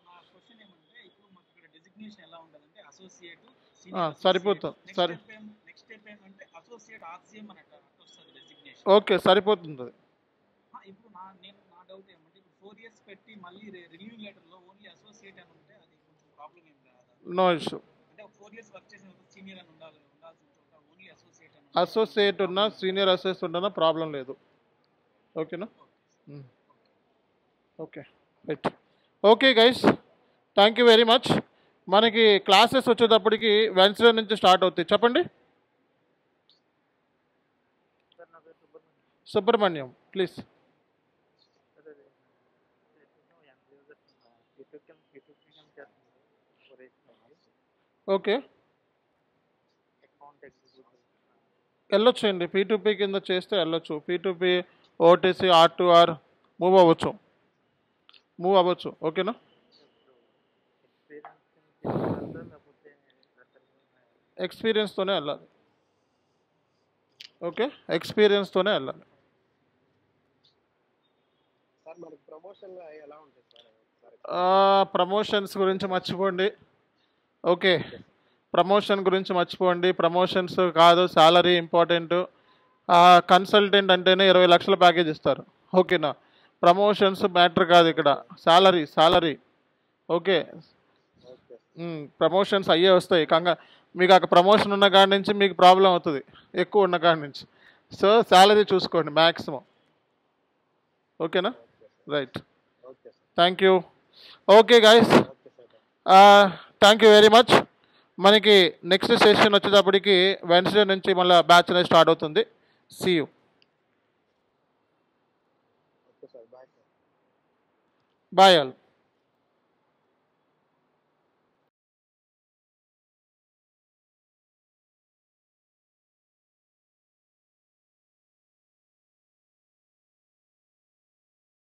నా క్వశ్చన్ ఏమంటే, ఇప్పుడు మాకు ఇక్కడ డెసిగ్నేషన్ ఎలా ఉంటుందంటే అసోసియేట్, సరిపోతుంది. నెక్స్ట్ స్టెప్ ఏమంటే అసోసియేట్ ఆర్సీఎం అని అట్లా వస్తుంది డెసిగ్నేషన్. ఓకే, సరిపోతుంది. ఇప్పుడు నా డౌట్ ఏమంటే, ఇప్పుడు 4 years పెట్టి మళ్ళీ రివ్యూయింగ్ లెటర్లో ఓన్లీ అసోసియేట్ అని ఉంటే అది కొంచెం ప్రాబ్లం ఏం కాదా? No issue. అంటే 4 years వర్క్ చేసిన సీనియర్ అని ఉండాల్సిన చోట ఓన్లీ అసోసియేట్ ఉన్నా సీనియర్ అసోసియేట్ ఉన్నా ప్రాబ్లం లేదు. ఓకేనా? Okay, right. Okay guys, thank you very much. మనకి క్లాసెస్ వచ్చేటప్పటికి వెన్స్డే నుంచి స్టార్ట్ అవుతాయి. చెప్పండి. Subrahmanyam please. Okay, account executive. వెళ్ళొచ్చు అండి. P2P కింద చేస్తే వెళ్ళొచ్చు. P2P, OTC, R2R మూవ్ అవ్వచ్చు. ఓకేనా? ఎక్స్పీరియన్స్తోనే వెళ్ళాలి. ఓకే, ఎక్స్పీరియన్స్తోనే వెళ్ళాలి. సార్ మనకి ప్రమోషన్లు ఎలా ఉంటాయి సార్? ప్రమోషన్స్ గురించి మర్చిపోండి. ఓకే, ప్రమోషన్ గురించి మర్చిపోండి. ప్రమోషన్స్ కాదు, శాలరీ ఇంపార్టెంట్. కన్సల్టెంట్ అంటేనే 20 లక్షల ప్యాకేజ్ ఇస్తారు. ఓకేనా? ప్రమోషన్స్ మ్యాటర్ కాదు ఇక్కడ, శాలరీ. ఓకే, ప్రమోషన్స్ అయ్యే వస్తాయి. మీకు ఆ ప్రమోషన్ ఉన్న కాడి నుంచి మీకు ప్రాబ్లం అవుతుంది, ఎక్కువ ఉన్న కాడి నుంచి. సో శాలరీ చూసుకోండి మ్యాక్సిమం. ఓకేనా? Right, okay sir. Thank you. Okay guys, okay sir. Thank you very much. మనకి నెక్స్ట్ సెషన్ వచ్చేటప్పటికి వెన్స్డే నుంచి మళ్ళీ బ్యాచ్ అనేది స్టార్ట్ అవుతుంది. See you. Okay sir, bye sir. Bye all.